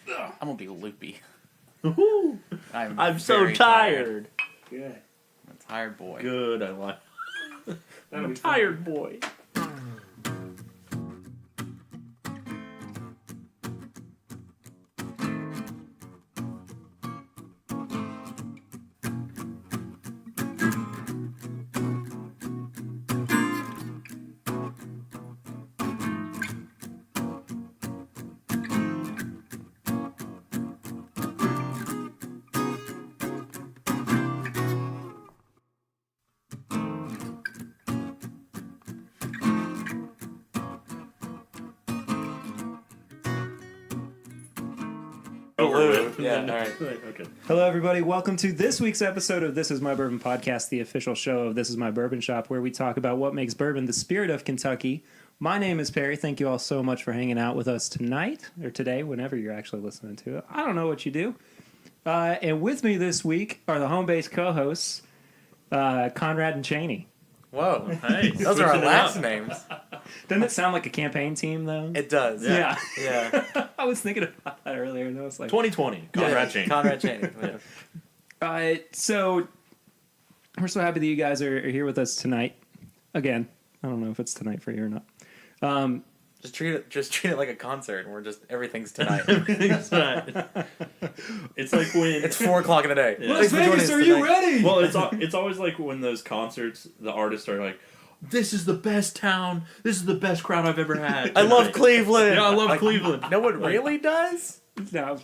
I'm gonna be loopy. I'm so tired. Good. I'm a tired boy. Good, I like. I'm a tired boy. Yeah, all right. Okay. Hello, everybody. Welcome to this week's episode of This Is My Bourbon Podcast, the official show of This Is My Bourbon Shop, where we talk about what makes bourbon the spirit of Kentucky. My name is Perry. Thank you all so much for hanging out with us tonight, or today, whenever you're actually listening to it. I don't know what you do. And with me this week are the home-based co-hosts, Conrad and Cheney. Whoa. Hey, Those are our switching it last up. names. Doesn't it sound like a campaign team, though? It does. Yeah. Yeah. I was thinking about that earlier, and I was like... 2020. Conrad Cheney. Conrad Cheney. Yeah. So we're so happy that you guys are here with us tonight. Again, I don't know if it's tonight for you or not. Just treat it like a concert where everything's tonight. Everything's tonight. It's like when It's 4:00 in the day. Yeah. Las Vegas, are you ready? Well, it's always like when those concerts, the artists are like, "This is the best town. This is the best crowd I've ever had." I love Cleveland. Yeah, I love Cleveland. No one really does. No.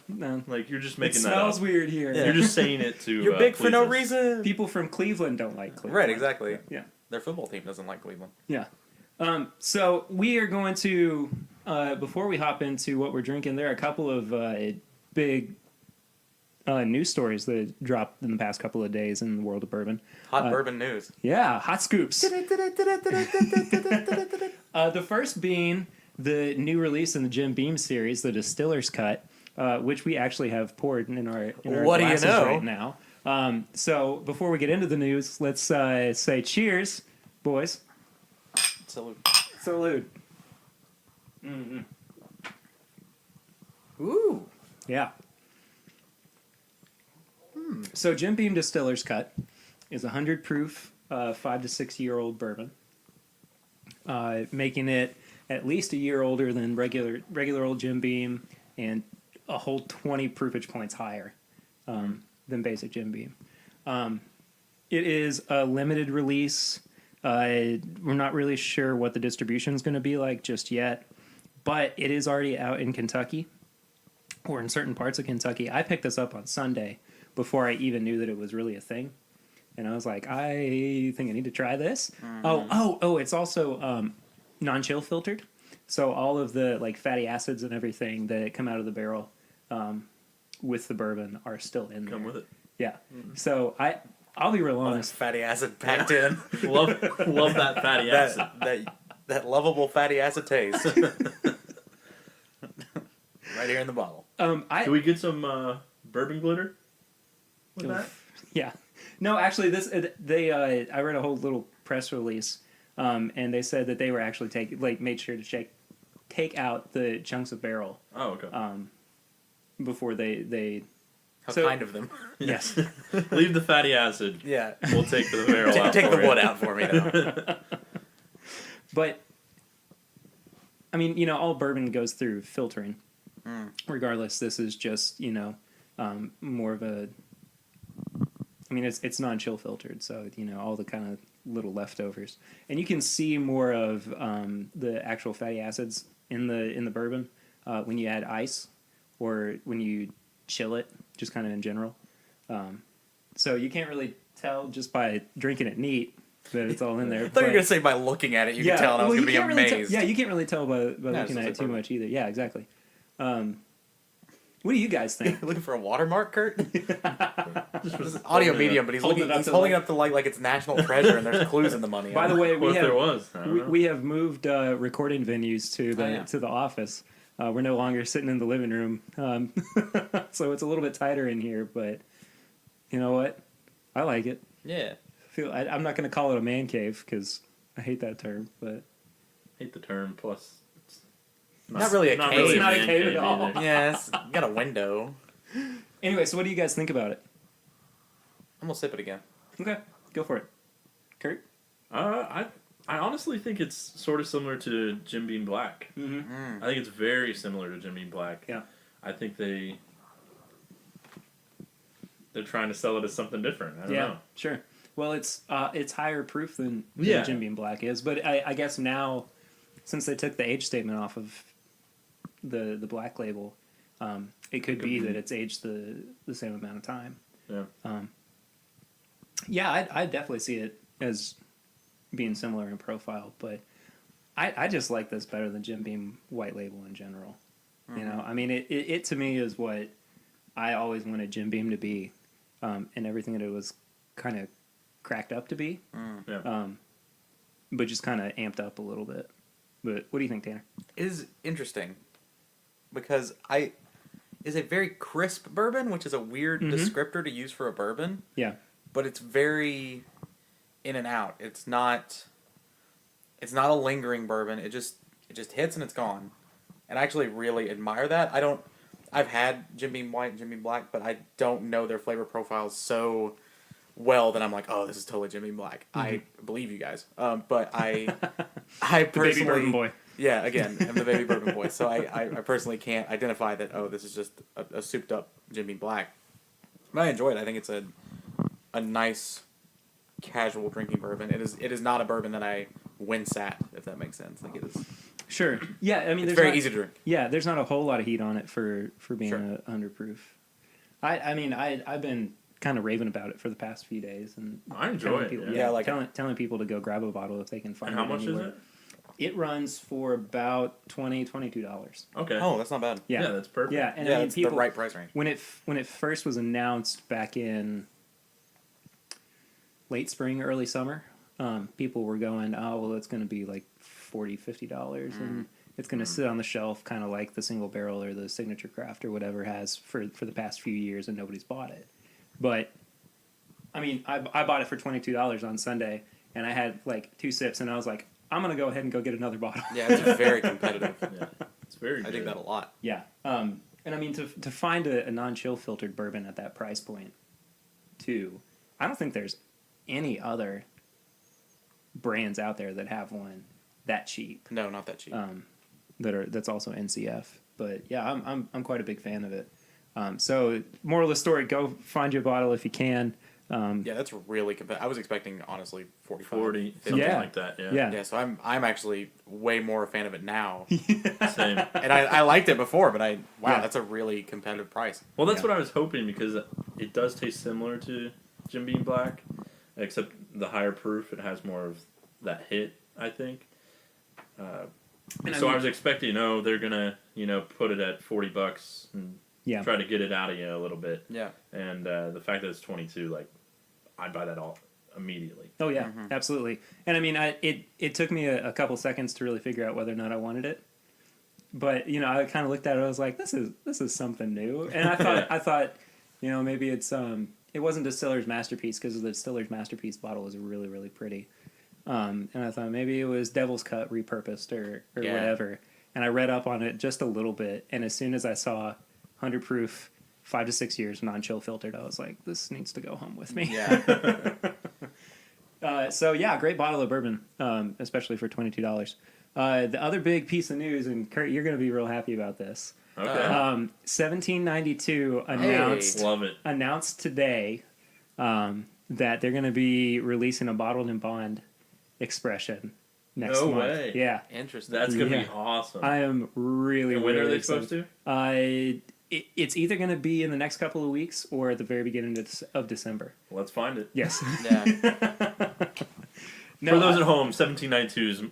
Like you're just It making that smells up. weird here. Yeah. You're just saying it to. You're big for no please us. reason. People from Cleveland don't like Cleveland. Right, exactly. Yeah. Their football team doesn't like Cleveland. Yeah. So we are going to, before we hop into what we're drinking, there are a couple of big news stories that dropped in the past couple of days in the world of bourbon. Hot bourbon news. Yeah, hot scoops. The first being the new release in the Jim Beam series, the Distiller's Cut, which we actually have poured in our What do you glasses know? right now. So before we get into the news, let's say cheers, boys. Salute. Mm-hmm. Ooh. Yeah. So Jim Beam Distiller's Cut is 100 proof, 5 to 6 year old bourbon, making it at least a year older than regular old Jim Beam, and a whole 20 proofage points higher than basic Jim Beam. It is a limited release. We're not really sure what the distribution is going to be like just yet, but it is already out in Kentucky, or in certain parts of Kentucky. I picked this up on Sunday before I even knew that it was really a thing, and I was like, I think I need to try this. Oh! It's also non-chill filtered, so all of the like fatty acids and everything that come out of the barrel with the bourbon are still in there. Come with it. Yeah. So I'll be real All that honest. fatty acid packed in. Love that fatty acid. that lovable fatty acid taste. Right here in the bottle. Can we get some bourbon glitter? With that? Yeah. No, actually, I read a whole little press release, and they said that they were actually made sure to take out the chunks of barrel. Oh, okay. Before they. How So- kind of them. Yes. Leave the fatty acid. Yeah. We'll take the barrel out. Take for the you. wood out for me now. But I mean, all bourbon goes through filtering. Regardless, this is just more of a. I mean, it's non-chill filtered, so all the kind of little leftovers, and you can see more of the actual fatty acids in the bourbon when you add ice or when you chill it, just kind of in general. So you can't really tell just by drinking it neat that it's all in there. I thought you were going to say by looking at it, you could tell, and I was going to be amazed. You can't really tell by looking at it too perfect. much either. Yeah, exactly. What do you guys think? Looking for a watermark, Kurt? This is audio holding it medium, up. but he's Holding holding it it up up to like it's national treasure, and there's clues in the money. By the way, What if there was? I don't know. we have moved recording venues to the office. We're no longer sitting in the living room, so it's a little bit tighter in here. But you know what? I like it. Yeah. I'm not going to call it a man cave because I hate that term. But hate the term. Plus, Not really a not cave. really It's not a man cave at all. either. Yes, got a window. Anyway, so what do you guys think about it? I'm gonna sip it again. Okay, go for it. Kurt? I honestly think it's sort of similar to Jim Beam Black. Mm-hmm. I think it's very similar to Jim Beam Black. Yeah. I think they're trying to sell it as something different. I don't know. Sure. Well, it's higher proof than Yeah. Jim Beam Black is, but I guess now, since they took the age statement off of the black label, it could be that it's aged the same amount of time. Yeah. Yeah, I definitely see it as being similar in profile, but I just like this better than Jim Beam White Label in general. You know, I mean, it to me is what I always wanted Jim Beam to be, and everything that it was kind of cracked up to be, Yeah. but just kind of amped up a little bit. But what do you think, Tanner? It is interesting because is a very crisp bourbon, which is a weird descriptor to use for a bourbon. Yeah. But it's very in and out. It's not a lingering bourbon. It just hits and it's gone. And I actually really admire that. I've had Jim Beam White and Jim Beam Black, but I don't know their flavor profiles so well that I'm like, oh, this is totally Jim Beam Black. I believe you guys. But I personally, Baby bourbon boy. yeah, again, I'm the baby bourbon boy. So I personally can't identify that, oh, this is just a souped up Jim Beam Black. But I enjoy it. I think it's a nice casual drinking bourbon. It is not a bourbon that I wince at, if that makes sense. Like it is. Sure. Yeah, I mean, It's there's very not, easy to drink. Yeah, there's not a whole lot of heat on it for being Sure. a underproof. I mean, I've been kind of raving about it for the past few days, and I enjoy telling it, people, yeah. Yeah, like telling people to go grab a bottle if they can find And it. how much anywhere. is it? It runs for about $22. Okay. Oh, that's not bad. Yeah, Yeah, that's perfect. Yeah, and Yeah, I mean, it's people, the right price range. when it first was announced back in late spring, early summer, people were going, oh, well, it's going to be like $40, $50, and it's going to sit on the shelf kind of like the single barrel or the signature craft or whatever has for the past few years, and nobody's bought it. But, I mean, I bought it for $22 on Sunday, and I had like 2 sips, and I was like, I'm going to go ahead and go get another bottle. Yeah, it's very competitive. Yeah. It's very good. I dig that a lot. Yeah. And I mean, to find a non-chill filtered bourbon at that price point, too, I don't think there's any other brands out there that have one that cheap. No, not that cheap. That's also NCF. But yeah, I'm quite a big fan of it. So moral of the story: go find you a bottle if you can. Yeah, that's really competitive. I was expecting, honestly, 45. 40, 50. something Yeah. like that. Yeah. Yeah. Yeah, so I'm actually way more a fan of it now. Same. And I liked it before, but Yeah. that's a really competitive price. Well, that's Yeah. what I was hoping, because it does taste similar to Jim Beam Black, except the higher proof. It has more of that hit, I think. And So I I mean- was expecting, they're gonna, put it at $40 and Yeah. try to get it out of you a little bit. Yeah. And the fact that it's 22, like, I'd buy that all immediately. Oh yeah, absolutely. And I mean, it took me a couple seconds to really figure out whether or not I wanted it. But I kind of looked at it. I was like, this is something new. And I thought, maybe it's it wasn't Distiller's Masterpiece, because the Distiller's Masterpiece bottle is really, really pretty. And I thought maybe it was Devil's Cut repurposed or Yeah. whatever. And I read up on it just a little bit. And as soon as I saw 100 proof, 5 to 6 years non-chill filtered, I was like, this needs to go home with me. Yeah. So yeah, great bottle of bourbon, especially for $22. The other big piece of news, and Kurt, you're going to be real happy about this. Okay. 1792 Love it. announced today that they're going to be releasing a bottled in bond expression next No month. way. Yeah, Interesting. That's going to Yeah. be awesome. I am really. And when really are they excited. supposed to? It's either going to be in the next couple of weeks or at the very beginning of December. Let's find it. Yes. Yeah. No, For those at home, 1792 is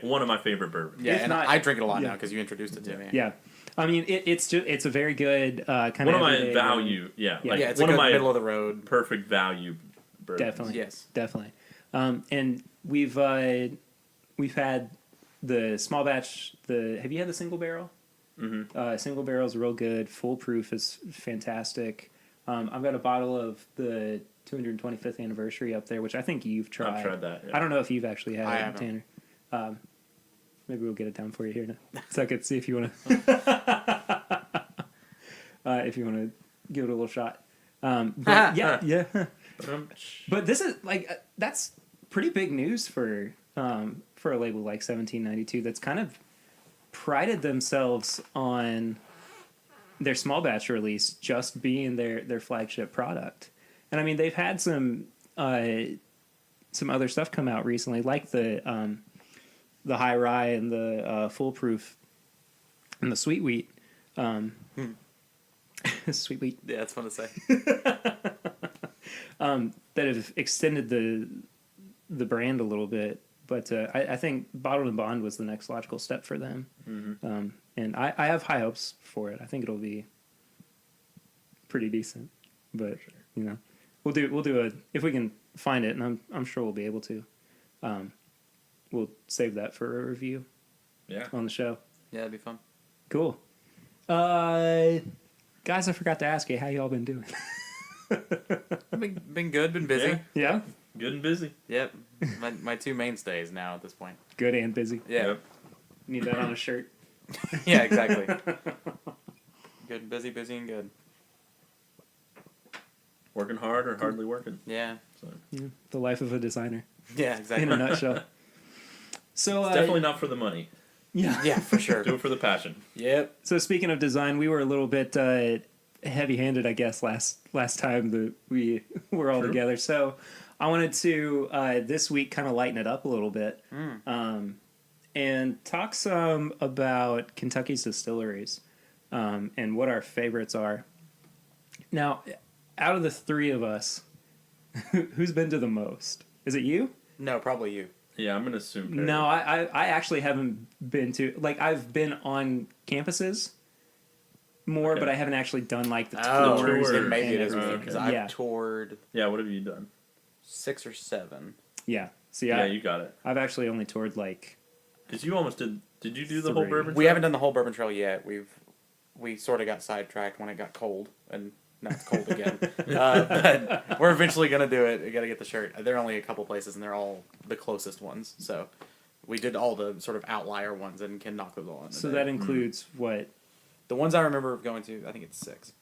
one of my favorite bourbons. Yeah, If and not- I drink it a lot yeah. now because you introduced it to me. Yeah, I mean it's a very good kind One of of my everyday value, Yeah. like Yeah, it's one a of good my middle of the road. perfect value bourbons. Definitely. Yes. Definitely. And we've had the small batch. Have you had the single barrel? Mm-hmm. Single barrel is real good. Full proof is fantastic. I've got a bottle of the 225th anniversary up there, which I think you've tried. I've tried that. Yeah. I don't know if you've actually had I it, haven't. Tanner. Maybe we'll get it down for you here in a second. See if you want to, if you want to give it a little shot. But yeah. But this is like that's pretty big news for a label like 1792 that's kind of prided themselves on their small batch release just being their flagship product. And I mean, they've had some other stuff come out recently, like the high rye and the foolproof and the sweet wheat. Sweet wheat. Yeah, that's fun to say. That have extended the brand a little bit. But I think Bottled and Bond was the next logical step for them. Mm-hmm. And I have high hopes for it. I think it'll be pretty decent. But, you know, we'll do if we can find it, and I'm sure we'll be able to. We'll save that for a review. Yeah. On the show. Yeah, that'd be fun. Cool. Guys, I forgot to ask you, how y'all been doing? Been good, been busy. Yeah. Yeah? Good and busy. Yep. My two mainstays now at this point. Good and busy. Yeah. Yep. Need that on a shirt. Yeah, exactly. Good and busy, busy and good. Working hard or hardly working. Yeah. So. Yeah, the life of a designer, Yeah, exactly. in a nutshell. So It's definitely not for the money. yeah. Yeah, for sure. Do it for the passion. Yep. So speaking of design, we were a little bit heavy-handed, I guess, last time that we were all True. together. So I wanted to this week kind of lighten it up a little bit, and talk some about Kentucky's distilleries, and what our favorites are. Now, out of the three of us, who's been to the most? Is it you? No, probably you. Yeah, I'm gonna assume. Perry. No, I actually haven't been to, like, I've been on campuses more, Okay. but I haven't actually done like the Oh, tours. tour. then maybe it is and me everything. because I've Yeah, toured Yeah, what have you done? 6 or 7. yeah. See, Yeah, you got it. I've actually only toured like Because you almost did. Did you do the whole 3. bourbon? We Trail? haven't done the whole Bourbon Trail yet. We sort of got sidetracked when it got cold, and now it's cold again. But we're eventually gonna do it. We gotta get the shirt. There are only a couple places, and they're all the closest ones. So we did all the sort of outlier ones, and can knock those all in. so today. that includes what? The ones I remember going to, I think it's 6.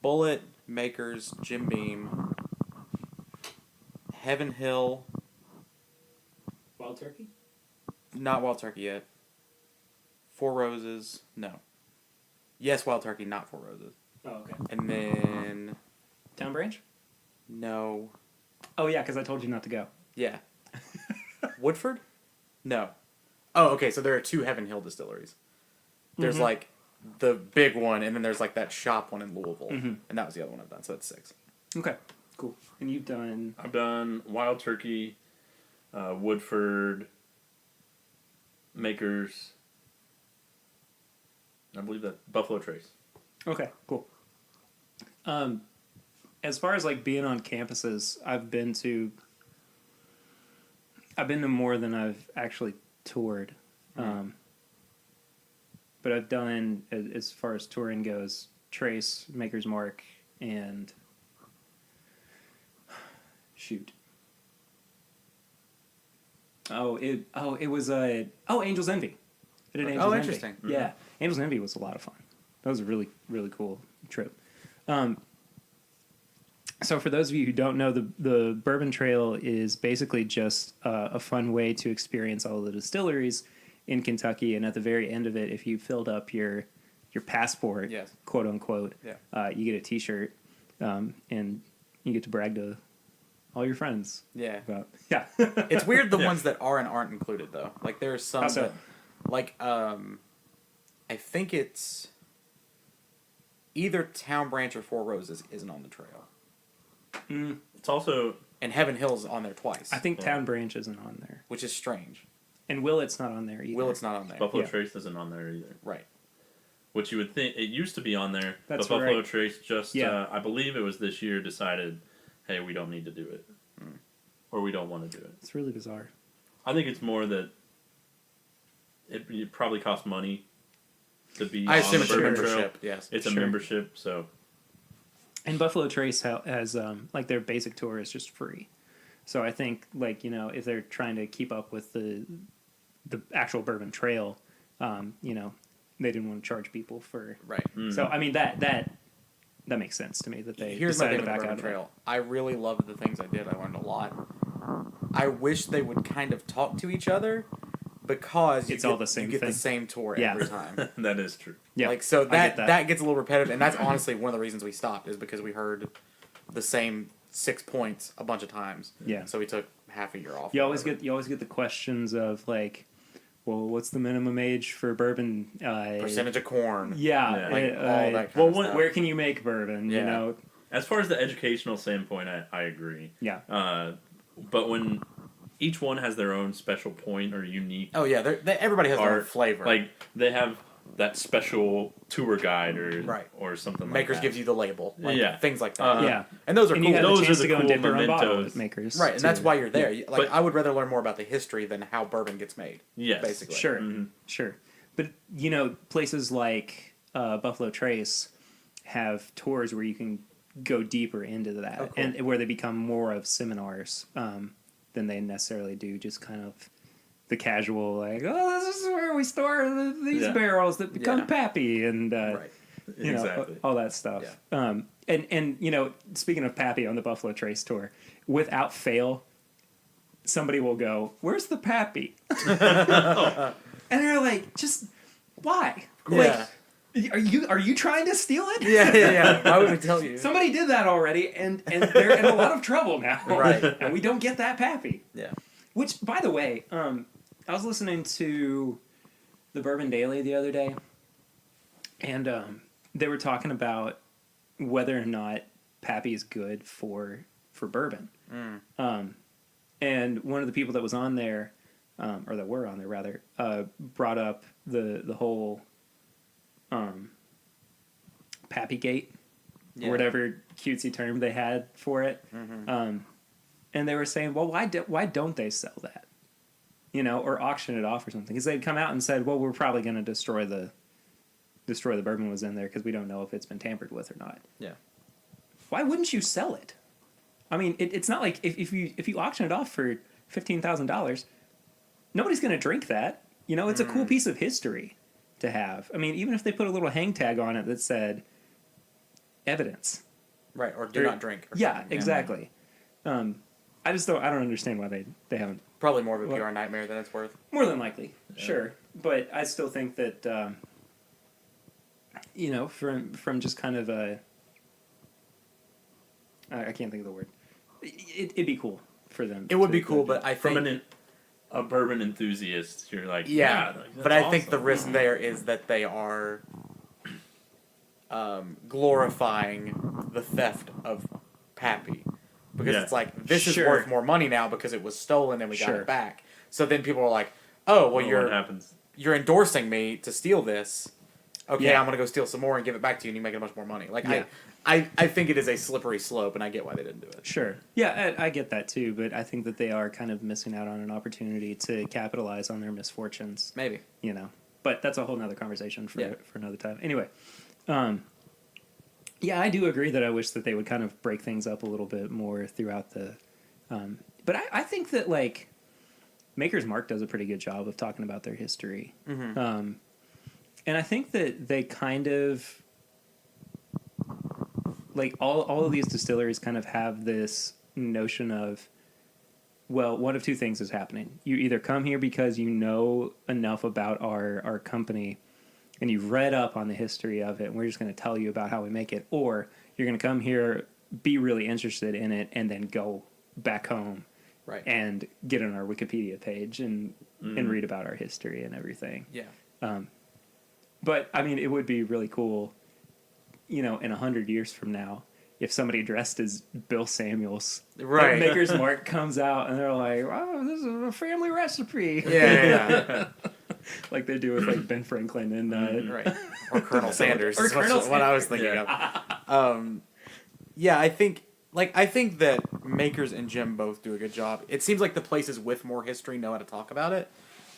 Bullet, Makers, Jim Beam, Heaven Hill, Wild Turkey. not Wild Turkey yet. Four Roses, no. Yes, Wild Turkey, not Four Roses. Oh, okay. And then, Town Branch. no. Oh yeah, because I told you not to go. Yeah. Woodford? No. Oh, okay, so there are 2 Heaven Hill distilleries. There's like the big one, and then there's like that shop one in Louisville. And that was the other one I've done, so that's 6. Okay, cool. And you've done I've done Wild Turkey, Woodford, Makers. I believe that Buffalo Trace. okay, cool. As far as like being on campuses, I've been to more than I've actually toured. But I've done, as far as touring goes, Trace, Maker's Mark, and shoot. It was Angel's Envy. I did Angel's Envy. Interesting. Yeah, Angel's Envy was a lot of fun. That was a really, really cool trip. So for those of you who don't know, the Bourbon Trail is basically just a fun way to experience all of the distilleries in Kentucky. And at the very end of it, if you filled up your passport, Yes. quote unquote, Yeah. you get a T-shirt, and you get to brag to all your friends Yeah. about. Yeah, It's weird the Yeah. ones that are and aren't included, though. Like, there's some How so? that, like, I think it's either Town Branch or Four Roses isn't on the trail. It's also And Heaven Hill's on there twice, I think Yeah. Town Branch isn't on there, which is strange. and Willet's not on there either. Will, it's not on there. Buffalo Yeah. Trace isn't on there either. Right. Which you would think it used to be on there, That's but Buffalo right. Trace just Yeah. I believe it was this year decided, hey, we don't need to do it, or we don't want to do it. It's really bizarre. I think it's more that it probably costs money to be I on assume the it's a Bourbon Trail. membership, yes. It's a Sure. membership, so And Buffalo Trace has like their basic tour is just free. So I think, like, you know, if they're trying to keep up with the the actual Bourbon Trail, you know, they didn't want to charge people for. Right. So I mean that makes sense to me that they Here's my decided thing to with back the out Bourbon of it. Trail. I really loved the things I did. I learned a lot. I wish they would kind of talk to each other because It's all the same you get thing. the same tour Yeah. every time. That is true. Yeah, Like so I that, get that. gets a little repetitive, and that's honestly one of the reasons we stopped is because we heard the same 6 points a bunch of times. Yeah. So we took half a year off. You or always whatever. get the questions of like, well, what's the minimum age for bourbon? Percentage of corn. Yeah, Yeah. Like, all that kind well, of stuff. where can you make bourbon? You Yeah. know, As far as the educational standpoint, I agree. yeah, But when each one has their own special point or unique Oh yeah, everybody has their own art, flavor. like they have that special tour guide or Right. or something Makers like that. gives you the label. Like, Yeah. things like that. yeah. And those are And cool. you have Those the are chance the to go and cool dip your own bottle mementos. at makers, Right, and that's too. why you're there. Like But- I would rather learn more about the history than how bourbon gets made. Yes. Basically. Sure, Mhm. sure. But you know, places like Buffalo Trace have tours where you can go deeper into that, Oh, cool. and where they become more of seminars than they necessarily do just kind of the casual like, oh, this is where we store these Yeah. barrels that become Yeah. pappy and Right. you know, Exactly. all that stuff. And you know, speaking of Pappy on the Buffalo Trace tour, without fail, somebody will go, "Where's the Pappy?" And they're like, "Just why? Yeah. Like, are you trying to steal it?" Yeah. Why would we tell you? Somebody did that already, and they're in a lot of trouble now. Right. And we don't get that Pappy. Yeah. Which, by the way, I was listening to the Bourbon Daily the other day, and they were talking about whether or not Pappy is good for bourbon. And one of the people that was on there, or that were on there rather, brought up the whole Pappy Gate, Yeah. or whatever cutesy term they had for it. And they were saying, well, why don't they sell that? You know, or auction it off or something. Because they'd come out and said, well, we're probably going to destroy the bourbon was in there because we don't know if it's been tampered with or not. Yeah. Why wouldn't you sell it? I mean, it's not like if you auction it off for $15,000, nobody's going to drink that. You know, it's a cool piece of history to have. I mean, even if they put a little hang tag on it that said evidence. Right. Or do not drink. Or Yeah, something. exactly. I don't understand why they haven't. Probably more of a Well- PR nightmare than it's worth. More than likely, sure. But I still think that, you know, from just kind of a, I can't think of the word. It'd be cool for them. It would to- be cool, but I think From a bourbon enthusiast, you're like, yeah, like, but that's I think the awesome. risk there is that they are glorifying the theft of Pappy. Because Yeah. it's like, this is Sure. worth more money now because it was stolen and we got Sure. it back. So then people are like, oh, well, What you're happens? endorsing me to steal this. Okay, Yeah. I'm going to go steal some more and give it back to you and you make much more money. Like, Yeah. I think it is a slippery slope and I get why they didn't do it. Sure. Yeah, I get that too, but I think that they are kind of missing out on an opportunity to capitalize on their misfortunes. Maybe. You know, but that's a whole nother conversation for Yeah. another time. Anyway, yeah, I do agree that I wish that they would kind of break things up a little bit more throughout the. But I think that like Maker's Mark does a pretty good job of talking about their history, and I think that they kind of like all of these distilleries kind of have this notion of, well, one of two things is happening. You either come here because you know enough about our company and you've read up on the history of it and we're just going to tell you about how we make it, or you're going to come here, be really interested in it, and then go back home Right. and get on our Wikipedia page and read about our history and everything. Yeah. But, I mean, it would be really cool, you know, in 100 years from now, if somebody dressed as Bill Samuels, Right. at Maker's Mark comes out and they're like, "Oh, this is a family recipe," Yeah. like they do with like Ben Franklin and Right. Or Colonel Sanders. Or is Colonel what I was thinking Yeah. of. Yeah, I think that Makers and Jim both do a good job. It seems like the places with more history know how to talk about it.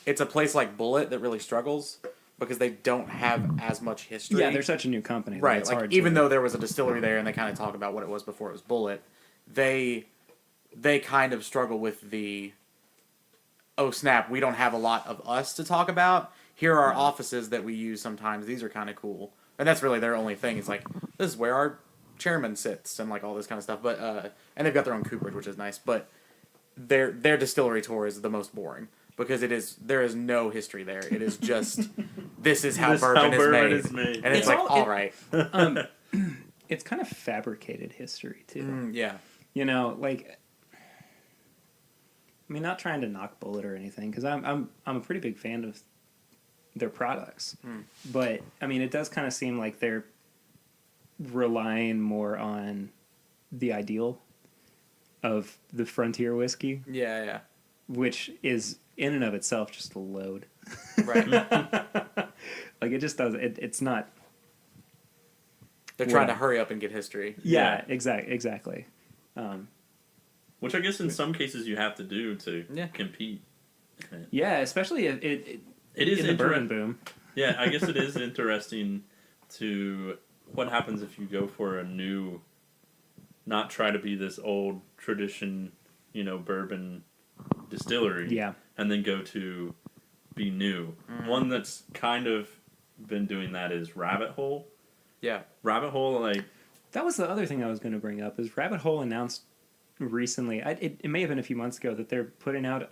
It's a place like Bullet that really struggles because they don't have as much history. yeah, they're such a new company, that right. It's Like hard even to, though there was a distillery there and they kind of talk about what it was before it was Bullet, they kind of struggle with the oh snap, we don't have a lot of us to talk about. Here are our offices that we use sometimes. These are kind of cool. And that's really their only thing. It's like, this is where our chairman sits and like all this kind of stuff. But and they've got their own cooperage, which is nice. But their distillery tour is the most boring because there is no history there. It is just this is how bourbon is made. And it's like, all right. It's kind of fabricated history too. Yeah. You know, like, I mean, not trying to knock Bullet or anything, because I'm a pretty big fan of their products, but I mean, it does kind of seem like they're relying more on the ideal of the frontier whiskey, Yeah. which is in and of itself just a load. Right. Like it just does. It's not. They're trying to hurry up and get history. Yeah. Exactly. Which I guess in some cases you have to do to compete. Yeah, especially it is in the bourbon boom. Yeah, I guess it is interesting to what happens if you go for a new, not try to be this old tradition, bourbon distillery. Yeah. And then go to be new. One that's kind of been doing that is Rabbit Hole. Yeah. Rabbit Hole, like... That was the other thing I was going to bring up, is Rabbit Hole announced recently, it may have been a few months ago, that they're putting out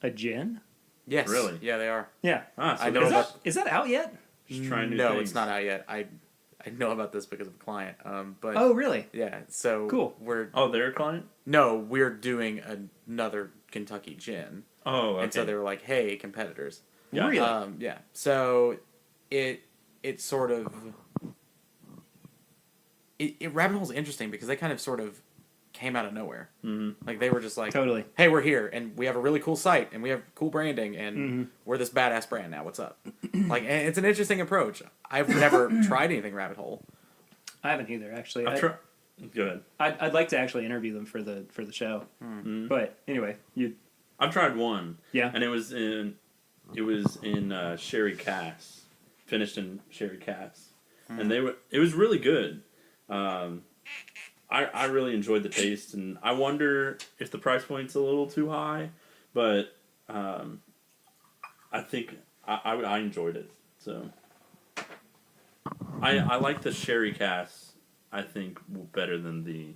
a gin. Yes. Really? Yeah, they are. Yeah. So I know is that out yet? Just trying new No, things. it's not out yet. I know about this because of a client. But Oh, really? yeah, so Cool. They're a client? we're doing another Kentucky gin. Oh, okay. And so they were like, "Hey, competitors." Yeah. Really? Yeah. So it sort of Rabbit Hole's interesting because they kind of sort of came out of nowhere. Mm-hmm. Like they were just like, Totally. "Hey, we're here, and we have a really cool site, and we have cool branding, and we're this badass brand now. What's up?" Like, and it's an interesting approach. I've never tried anything Rabbit Hole. I haven't either, actually. Go ahead. I'd like to actually interview them for the show. Mm-hmm. But anyway, I've tried one. Yeah. And it was in sherry cask, finished in sherry cask, and it was really good. I really enjoyed the taste, and I wonder if the price point's a little too high, but I think I enjoyed it. So I like the sherry cask. I think better than the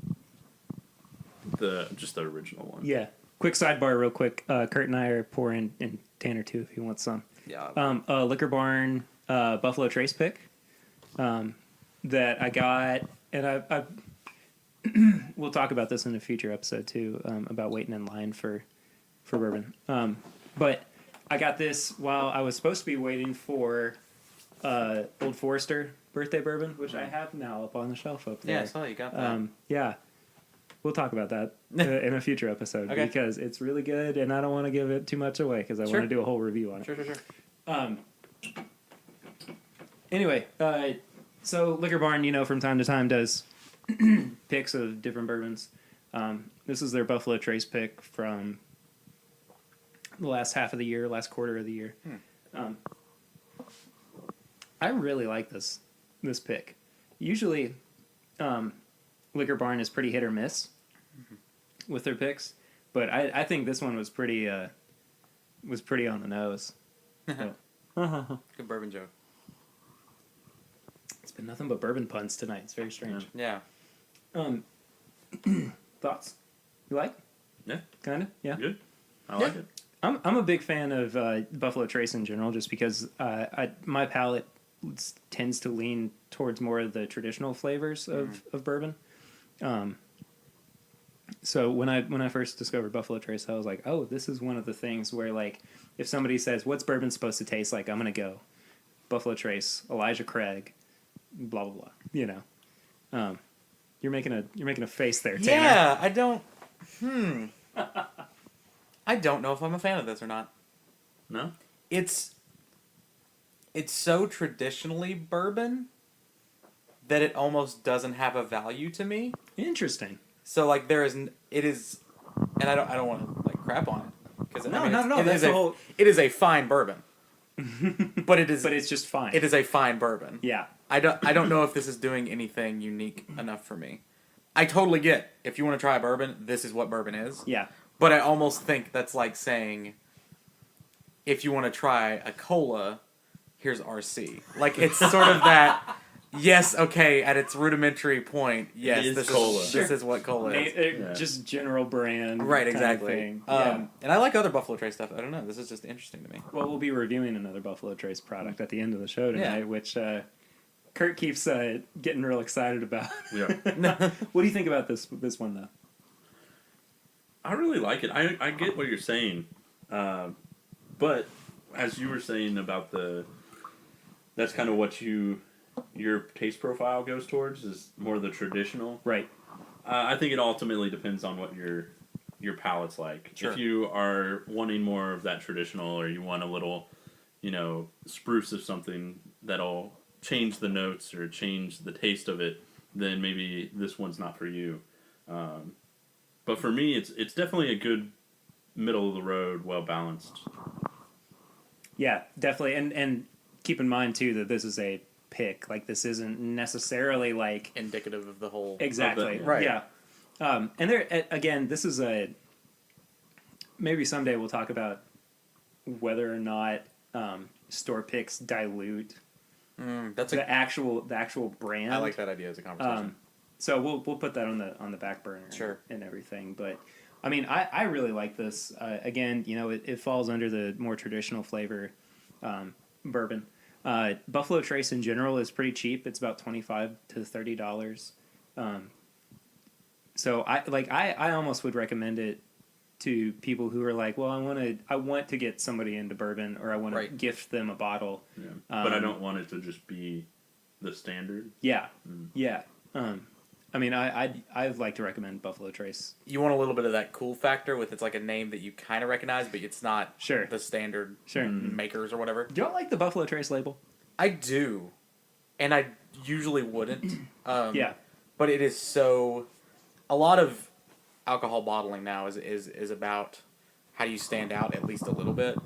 original one. Yeah. Quick sidebar, real quick. Kurt and I are pouring, and Tanner too, if he wants some. Yeah. Liquor Barn Buffalo Trace pick that I got, and I we'll talk about this in a future episode too, about waiting in line for bourbon. But I got this while I was supposed to be waiting for Old Forester birthday bourbon, which I have now up on the shelf up there. Yeah, I saw you got that. Yeah. We'll talk about that in a future episode because it's really good, and I don't want to give it too much away because I want to do a whole review on it. Sure. Anyway, so Liquor Barn, from time to time does picks of different bourbons. This is their Buffalo Trace pick from the last half of the year, last quarter of the year. I really like this pick. Usually, Liquor Barn is pretty hit or miss with their picks, but I think this one was pretty on the nose. So. Good bourbon joke. It's been nothing but bourbon puns tonight. It's very strange. Yeah. Thoughts? You like? Yeah. Kind of? Yeah. Good. I like it. I'm a big fan of Buffalo Trace in general, just because my palate tends to lean towards more of the traditional flavors of bourbon. So when I first discovered Buffalo Trace, I was like, oh, this is one of the things where, like, if somebody says, what's bourbon supposed to taste like, I'm going to go Buffalo Trace, Elijah Craig, blah, blah, blah. You're making a face there, Tanner. Yeah, I don't know if I'm a fan of this or not. No? It's so traditionally bourbon that it almost doesn't have a value to me. Interesting. So like it is, and I don't want to like crap on it because No, not at all. That's the whole. It is a fine bourbon, but it is. But it's just fine. It is a fine bourbon. Yeah. I don't know if this is doing anything unique enough for me. I totally get if you want to try a bourbon, this is what bourbon is. Yeah. But I almost think that's like saying, if you want to try a cola, here's RC. Like, it's sort of that. Yes, okay, at its rudimentary point, yes, is this cola. this is what cola is. Yeah. Just general brand. Right, kind of exactly. thing. And I like other Buffalo Trace stuff. I don't know. This is just interesting to me. Well, we'll be reviewing another Buffalo Trace product at the end of the show tonight, which Kurt keeps getting real excited about. Yeah. What do you think about this one, though? I really like it. I get what you're saying, but as you were saying about that's kind of what your taste profile goes towards is more the traditional. Right. I think it ultimately depends on what your palate's like. Sure. If you are wanting more of that traditional, or you want a little, spruce of something that'll change the notes or change the taste of it, then maybe this one's not for you. But for me, it's definitely a good middle of the road, well balanced. Yeah, definitely, and keep in mind too that this is a pick. Like, this isn't necessarily like Indicative of the whole. exactly Right. Yeah, and there again, this is maybe someday we'll talk about whether or not store picks dilute That's the actual brand. I like that idea as a conversation. So we'll put that on the back burner. Sure. And everything, but I mean, I really like this. Again, it falls under the more traditional flavor bourbon. Buffalo Trace in general is pretty cheap. It's about $25 to $30. So I almost would recommend it to people who are like, well, I want to get somebody into bourbon, or I want to gift them a bottle. Yeah. But I don't want it to just be the standard. Yeah. Yeah. I mean, I'd like to recommend Buffalo Trace. You want a little bit of that cool factor with it's like a name that you kind of recognize, but it's not the standard makers or whatever. Do y'all like the Buffalo Trace label? I do, and I usually wouldn't. Yeah. But it is so. A lot of alcohol bottling now is about how do you stand out at least a little bit,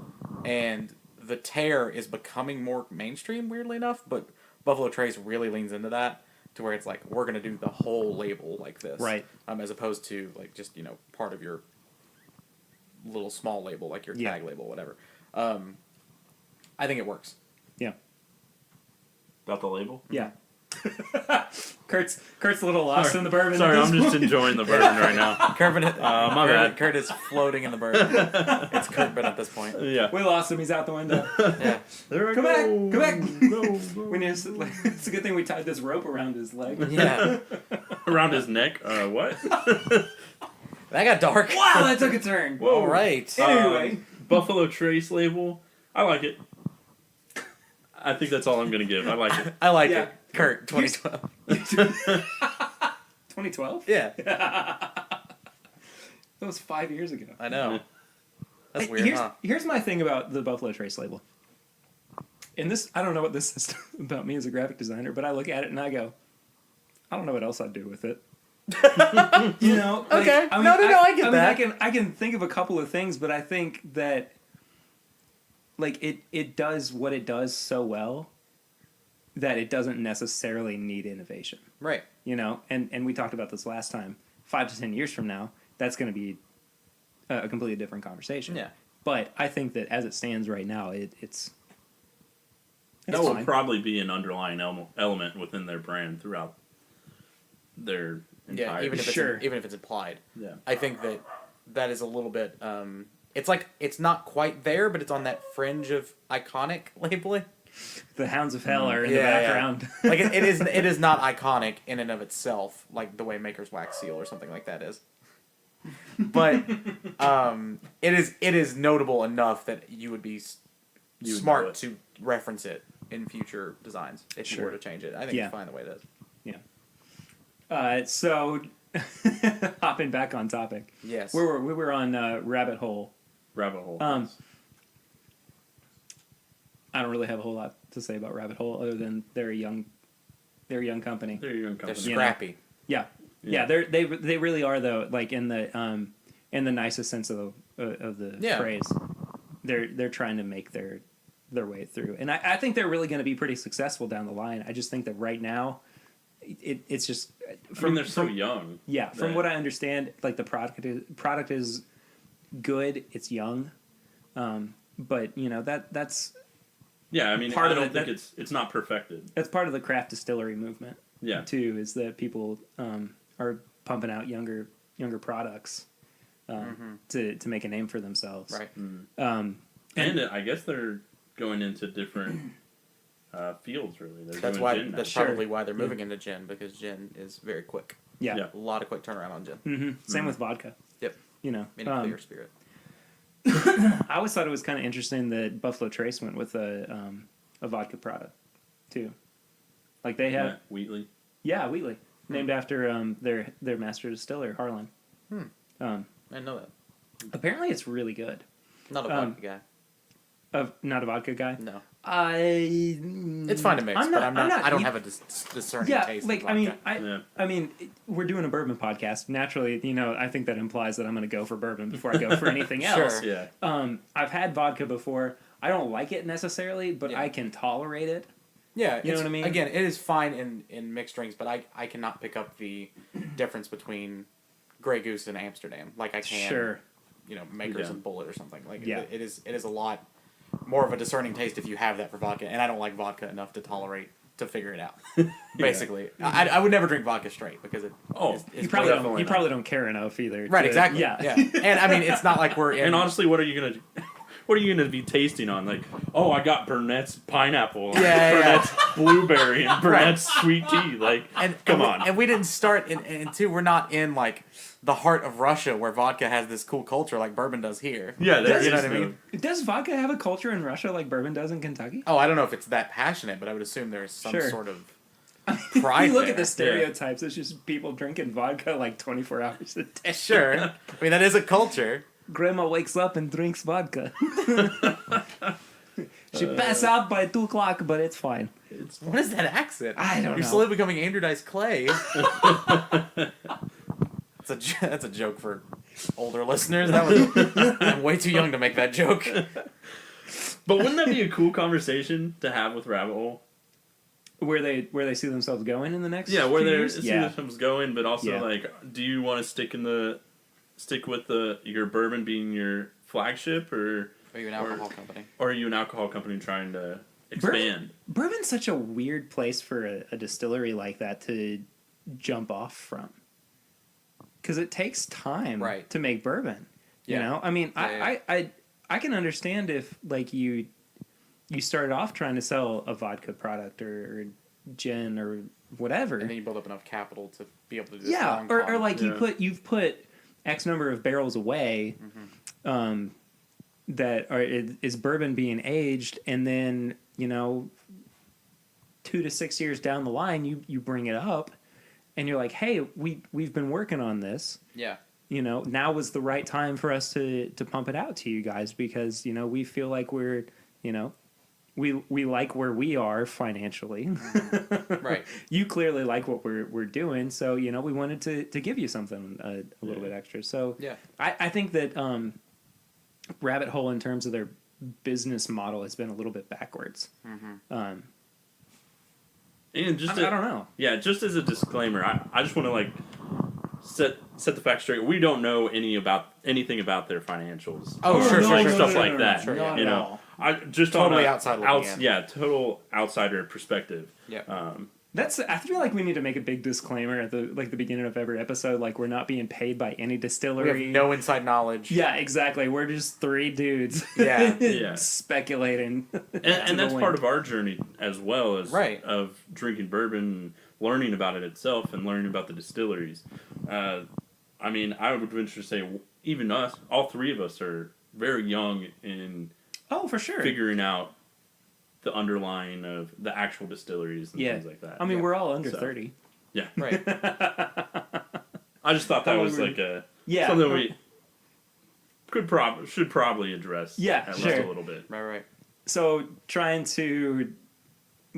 and the tear is becoming more mainstream, weirdly enough. But Buffalo Trace really leans into that, to where it's like, we're going to do the whole label like this. Right. As opposed to, like, just, part of your little small label, like your tag label, whatever. I think it works. Yeah. About the label? Yeah. Kurt's a little lost in the bourbon. Sorry, I'm just enjoying the bourbon right now. My bad. Kurt is floating in the bourbon. It's Kurtbin at this point. Yeah. We lost him. He's out the window. Yeah. There I Come go. back. Go. We need to, it's a good thing we tied this rope around his leg. Yeah. Around his neck? What? That got dark. Wow, that took a turn. Whoa. All right. Anyway. Buffalo Trace label. I like it. I think that's all I'm going to give. I like it. I like Yeah. it. Kurt, 2012. 2012? Yeah. That was 5 years ago. I know. That's weird, huh? Here's my thing about the Buffalo Trace label. And this, I don't know what this says about me as a graphic designer, but I look at it and I go, I don't know what else I'd do with it. Okay. I get that. I can think of a couple of things, but I think that it does what it does so well that it doesn't necessarily need innovation. Right. And we talked about this last time. 5 to 10 years from now, that's going to be a completely different conversation. Yeah. But I think that as it stands right now, it's that will fine. probably be an underlying element within their brand throughout their entire... Yeah, even if it's implied. Yeah. I think that is a little bit... it's like, it's not quite there, but it's on that fringe of iconic labeling. The Hounds of Hell are in the background. Yeah. Like, it is not iconic in and of itself, like the way Maker's Wax Seal or something like that is. But it is notable enough that you would be smart to reference it in future designs if you were to change it. I think it's fine the way it is. Yeah. So, hopping back on topic. Yes. We were on Rabbit Hole. Rabbit Hole. I don't really have a whole lot to say about Rabbit Hole other than they're a young company. They're a young company. They're scrappy. Yeah. They really are, though. Like in the nicest sense of the phrase, they're trying to make their way through, and I think they're really going to be pretty successful down the line. I just think that right now, it's just they're so young. Yeah, from what I understand, like the product is good. It's young. but that's Yeah, I mean, Part I of don't it- think that- it's not perfected. that's part of the craft distillery movement. Yeah. Too, is that people are pumping out younger products to make a name for themselves. Right. And I guess they're going into different fields, really. They're That's doing why. gin now. That's probably why they're moving into gin, because gin is very quick. Yeah. Yeah. A lot of quick turnaround on gin. Same with vodka. Yep. Any Clear spirit. I always thought it was kind of interesting that Buffalo Trace went with a vodka product too. Like they have, Wheatley. Wheatley, named after their master distiller Harlan. I didn't know that. Apparently, it's really good. Not a vodka guy. Not a vodka guy. No. It's It's fine to mix, but I don't have a discerning taste. like of I mean, vodka. I mean, we're doing a bourbon podcast. Naturally, I think that implies that I'm going to go for bourbon before I go for anything else. Sure. Yeah. I've had vodka before. I don't like it necessarily, but Yeah. I can tolerate it. Yeah, You know what I mean? Again, it is fine in mixed drinks, but I cannot pick up the difference between Grey Goose and Amsterdam like I can. Sure. Makers Yeah. and Bullet or something like. Yeah. It is a lot more of a discerning taste if you have that for vodka, and I don't like vodka enough to tolerate to figure it out. Basically, I would never drink vodka straight because it. Oh, is You probably definitely don't. You not. probably don't care enough either. right, to- exactly. Yeah. And I mean, it's not like we're in. And honestly, what are you gonna what are you gonna be tasting on? Like, oh, I got Burnett's pineapple, and Yeah, yeah. Burnett's blueberry, and Burnett's sweet tea. Like, come on. And we didn't start in two. We're not in like the heart of Russia where vodka has this cool culture like bourbon does here. Yeah, there You know is what I no- mean? Does vodka have a culture in Russia like bourbon does in Kentucky? Oh, I don't know if it's that passionate, but I would assume there's some Sure. sort of pride. You look there. at the stereotypes. It's just people drinking vodka like 24 hours a day. Sure, I mean that is a culture. Grandma wakes up and drinks vodka. She pass out by 2 o'clock, but it's fine. What is that accent? I don't You're know. slowly becoming Andrew Dice Clay. That's a joke for older listeners. I'm way too young to make that joke. But wouldn't that be a cool conversation to have with Rabbit Hole? Where they see themselves going in the next Yeah, where few they years? see Yeah. themselves going, but also Yeah. like, do you want to stick with your bourbon being your flagship, or Are you an alcohol company? are you an alcohol company trying to expand? Bourbon's such a weird place for a distillery like that to jump off from. Because it takes time Right. to make bourbon. Yeah. You know? I mean, Yeah, I can understand if like you started off trying to sell a vodka product or gin or whatever. And then you build up enough capital to be able to do this Yeah, long or con. like Yeah. you've put X number of barrels away that is bourbon being aged, and then 2 to 6 years down the line you bring it up and you're like, hey, we've been working on this. Yeah. Now was the right time for us to pump it out to you guys because we feel like we're we like where we are financially. Right. You clearly like what we're doing, so we wanted to give you something a little bit extra. So Yeah. I think that Rabbit Hole in terms of their business model has been a little bit backwards. And just I don't know. Yeah, just as a disclaimer, I just want to like set the facts straight. We don't know anything about their financials. Oh, or sure, like sure, stuff sure, like sure, that. sure, yeah. You know, I just Totally on a outside looking in. Yeah, total outsider perspective. Yeah. I feel like we need to make a big disclaimer at the beginning of every episode, like we're not being paid by any We distillery. have no inside knowledge. Yeah, exactly. We're just 3 dudes. Yeah. Yeah. Speculating. And that's part of our journey as well as Right. of drinking bourbon, learning about it itself, and learning about the distilleries. I mean, I would venture to say, even us, all 3 of us are very young in Oh, for sure. figuring out the underlying of the actual distilleries and things like that. I mean, Yeah. we're all under So. 30. Yeah. Right. I just thought that How was old were like a Yeah. something we should probably address Yeah, at least sure. a little bit. Right. So trying to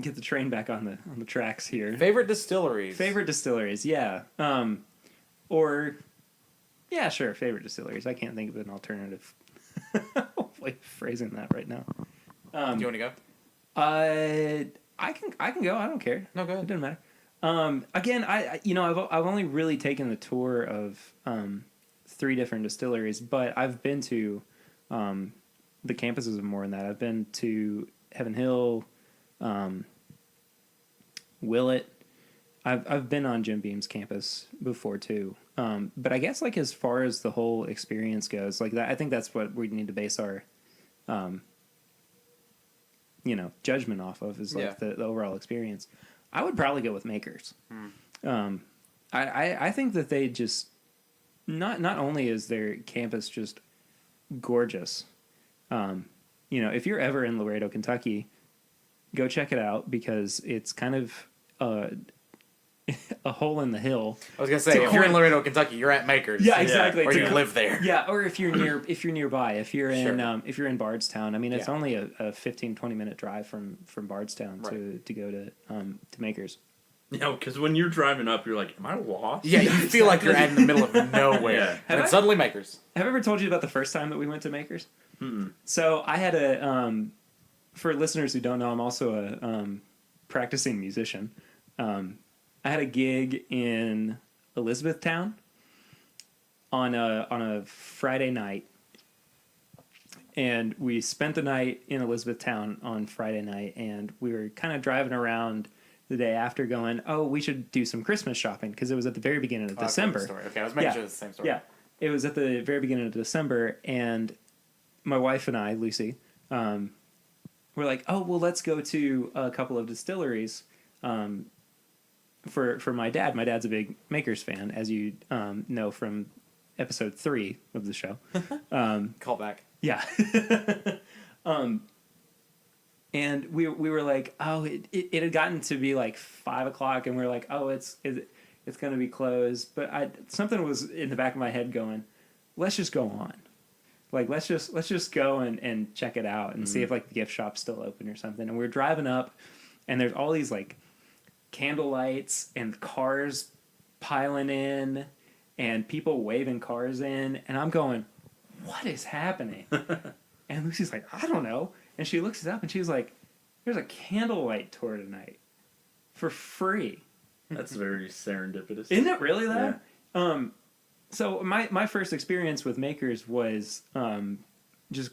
get the train back on the tracks here. Favorite distilleries. Favorite distilleries, yeah. Sure, favorite distilleries. I can't think of an alternative way of phrasing that right now. Do you want to go? I can go. I don't care. No, go It ahead. doesn't matter. Again, I've only really taken the tour of 3 different distilleries, but I've been to the campuses are more than that. I've been to Heaven Hill, Willett. I've been on Jim Beam's campus before too. But I guess like as far as the whole experience goes, like that, I think that's what we need to base our, judgment off of is like the overall experience. I would probably go with Makers. I think that they just not only is their campus just gorgeous, if you're ever in Laredo, Kentucky, go check it out because it's kind of a hole in the hill. I was gonna say, if you're in Laredo, Kentucky, you're at Makers. Yeah, exactly. Or you live there. Yeah, or if you're nearby, if you're in Bardstown. I mean, it's only a 15-20 minute drive from Bardstown to go to Makers. Yeah, because when you're driving up, you're like, am I lost? Yeah, you feel like you're in the middle of nowhere. And then suddenly Makers. Have I ever told you about the first time that we went to Makers? Mm-mm. So I had for listeners who don't know, I'm also a practicing musician. I had a gig in Elizabethtown on a Friday night, and we spent the night in Elizabethtown on Friday night, and we were kind of driving around the day after going, oh, we should do some Christmas shopping, because it was at the very beginning of December. Story. Okay, I was making sure it's the same story. Yeah, it was at the very beginning of December, and my wife and I, Lucy, were like, oh, well, let's go to a couple of distilleries for my dad. My dad's a big Makers fan, as you know from episode 3 of the show. Call back. Yeah. And we were like, oh, it had gotten to be like 5 o'clock, and we were like, oh, it's going to be closed. But something was in the back of my head going, let's just go on. Like, let's just go and check it out and see if like the gift shop's still open or something. And we're driving up, and there's all these like candle lights and cars piling in and people waving cars in, and I'm going, what is happening? And Lucy's like, I don't know. And she looks it up and she's like, there's a candlelight tour tonight for free. That's very serendipitous. Isn't it really that? Yeah. So my first experience with Makers was just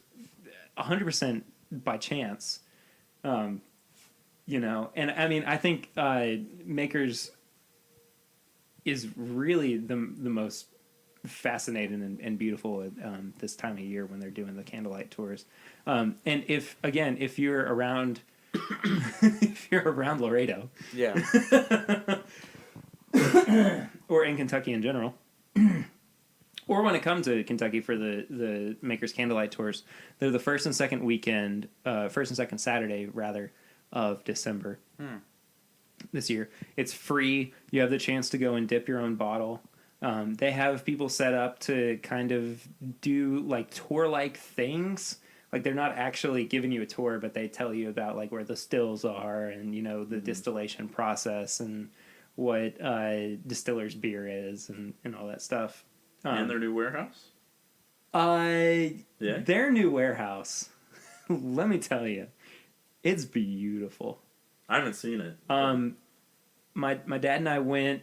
100% by chance. And I mean, I think Makers is really the most fascinating and beautiful at this time of year when they're doing the candlelight tours. And if you're around, if you're around Laredo, Yeah. or in Kentucky in general, or want to come to Kentucky for the Makers candlelight tours, they're the first and second Saturday rather of December. This year. It's free. You have the chance to go and dip your own bottle. They have people set up to kind of do like tour-like things. Like they're not actually giving you a tour, but they tell you about like where the stills are and the distillation process and what distiller's beer is and all that stuff. And their new warehouse? Their new warehouse, let me tell you, it's beautiful. I haven't seen it. My dad and I went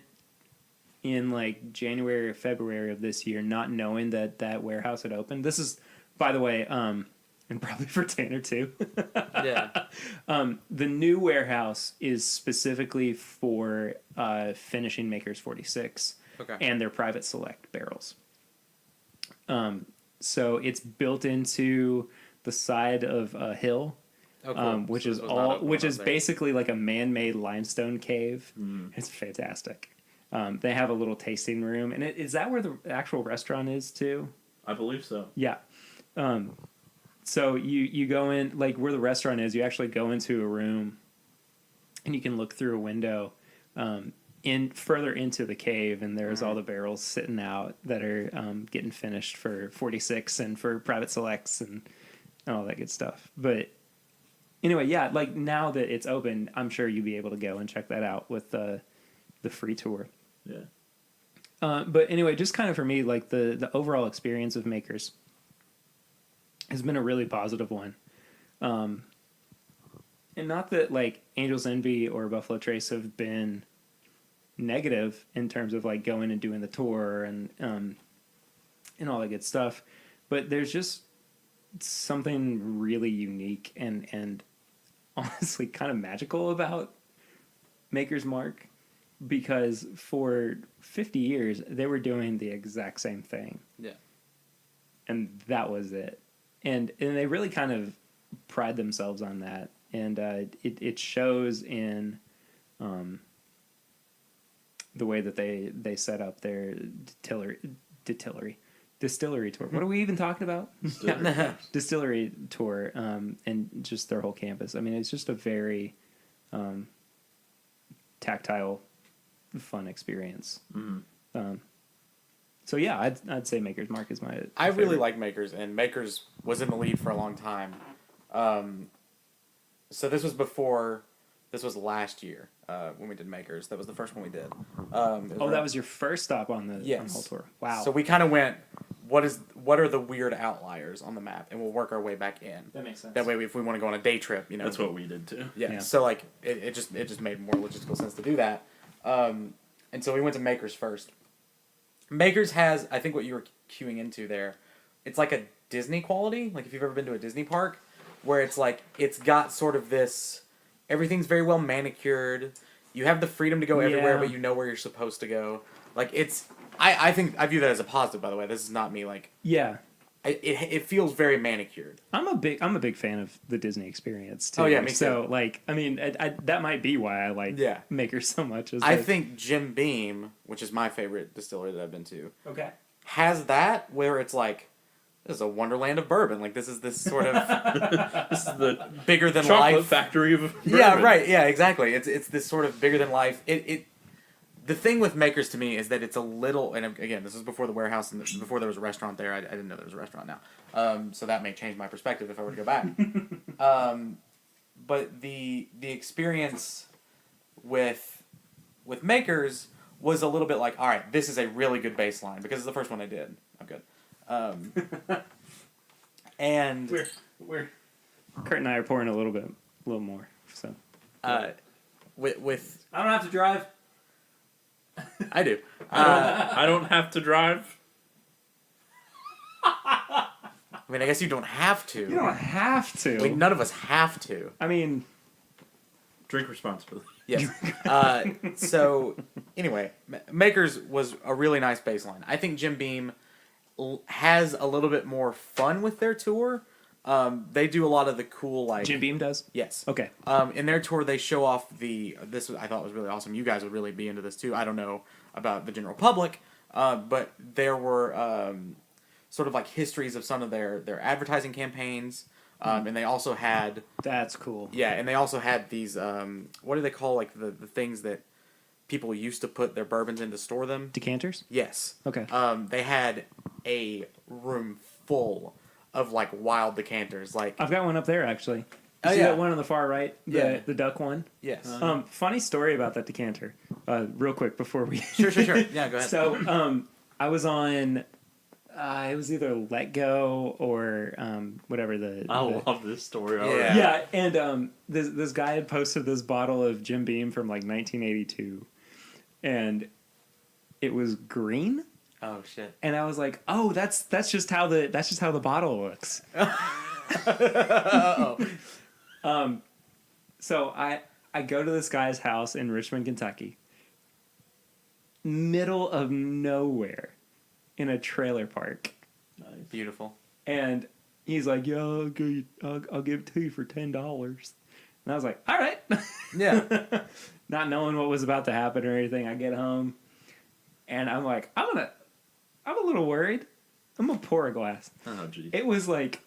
in like January or February of this year, not knowing that warehouse had opened. This is, by the way, and probably for Tanner too. Yeah. The new warehouse is specifically for finishing Makers 46 and their private select barrels. So it's built into the side of a hill. Oh, cool. Which So is basically like a man-made limestone cave. It's fantastic. They have a little tasting room, and is that where the actual restaurant is too? I believe so. Yeah. So you go in, like where the restaurant is, you actually go into a room, and you can look through a window further into the cave, and there's all the barrels sitting out that are getting finished for 46 and for private selects and all that good stuff. But anyway, yeah, like now that it's open, I'm sure you'll be able to go and check that out with the free tour. Yeah. But anyway, just kind of for me, like the overall experience of Makers has been a really positive one. And not that like Angel's Envy or Buffalo Trace have been negative in terms of like going and doing the tour and all that good stuff, but there's just something really unique and honestly kind of magical about Maker's Mark, because for 50 years they were doing the exact same thing. Yeah. And that was it. And they really kind of pride themselves on that. And it shows in the way that they set up their distillery tour. What are we even talking about? Distillery tour, and just their whole campus. I mean, it's just a very tactile, fun experience. So yeah, I'd say Maker's Mark is my. I really favorite. like Makers, and Makers was in the lead for a long time. So this was last year when we did Makers. That was the first one we did. That was your first stop on the whole tour. Wow. So we kind of went, what are the weird outliers on the map, and we'll work our way back in. That makes sense. That way, if we want to go on a day trip, That's what we did too. Yeah. Yeah. So like it just made more logistical sense to do that. And so we went to Makers first. Makers has, I think what you were queuing into there, it's like a Disney quality. Like if you've ever been to a Disney park, where it's like it's got sort of this, everything's very well manicured. You have the freedom to go everywhere, but you know where you're supposed to go. Like it's, I think I view that as a positive. By the way, this is not me like. Yeah. It feels very manicured. I'm a big fan of the Disney experience too. Oh yeah, me too. So like, I mean, that might be why I like Makers so much. I think Jim Beam, which is my favorite distillery that I've been to, okay, has that where it's like, this is a wonderland of bourbon. Like this is this sort of This is the bigger than chocolate life factory of bourbon. Yeah, right. Yeah, exactly. It's this sort of bigger than life. The thing with Makers to me is that it's a little, and again, this is before the warehouse and before there was a restaurant there. I didn't know there was a restaurant now. So that may change my perspective if I were to go back. But the experience with Makers was a little bit like, all right, this is a really good baseline because it's the first one I did. I'm good. And we're Kurt and I are pouring a little more. So with I don't have to drive. I do. I don't have to drive. I mean, I guess you don't have to. You don't have to. I mean, none of us have to. I mean, Drink responsibly. Yes. So, anyway, Makers was a really nice baseline. I think Jim Beam has a little bit more fun with their tour. They do a lot of the cool, like... Jim Beam does? Yes. Okay. In their tour, they show off I thought was really awesome. You guys would really be into this, too. I don't know about the general public, but there were sort of like histories of some of their advertising campaigns. And they also had... That's cool. Yeah, and they also had these, what do they call, like, the things that people used to put their bourbons in to store them? Decanters? Yes. Okay. They had a room full of, like, wild decanters. Like, I've got one up there, actually. Oh, See yeah. that one on the far right? The duck one? yes. Funny story about that decanter. Real quick before we... Sure. Yeah, go ahead. So, I was on... it was either Let Go or whatever I love this story already. Yeah. Yeah, and this guy had posted this bottle of Jim Beam from like 1982, and it was green. Oh shit. And I was like, oh, that's just how the bottle looks. Oh. So I go to this guy's house in Richmond, Kentucky, middle of nowhere, in a trailer park. Nice. Beautiful. And he's like, "Yeah, I'll give it to you for $10." And I was like, "All right." Yeah. Not knowing what was about to happen or anything, I get home, and I'm like, I'm a little worried. I'm gonna pour a glass. Oh, geez. It was like,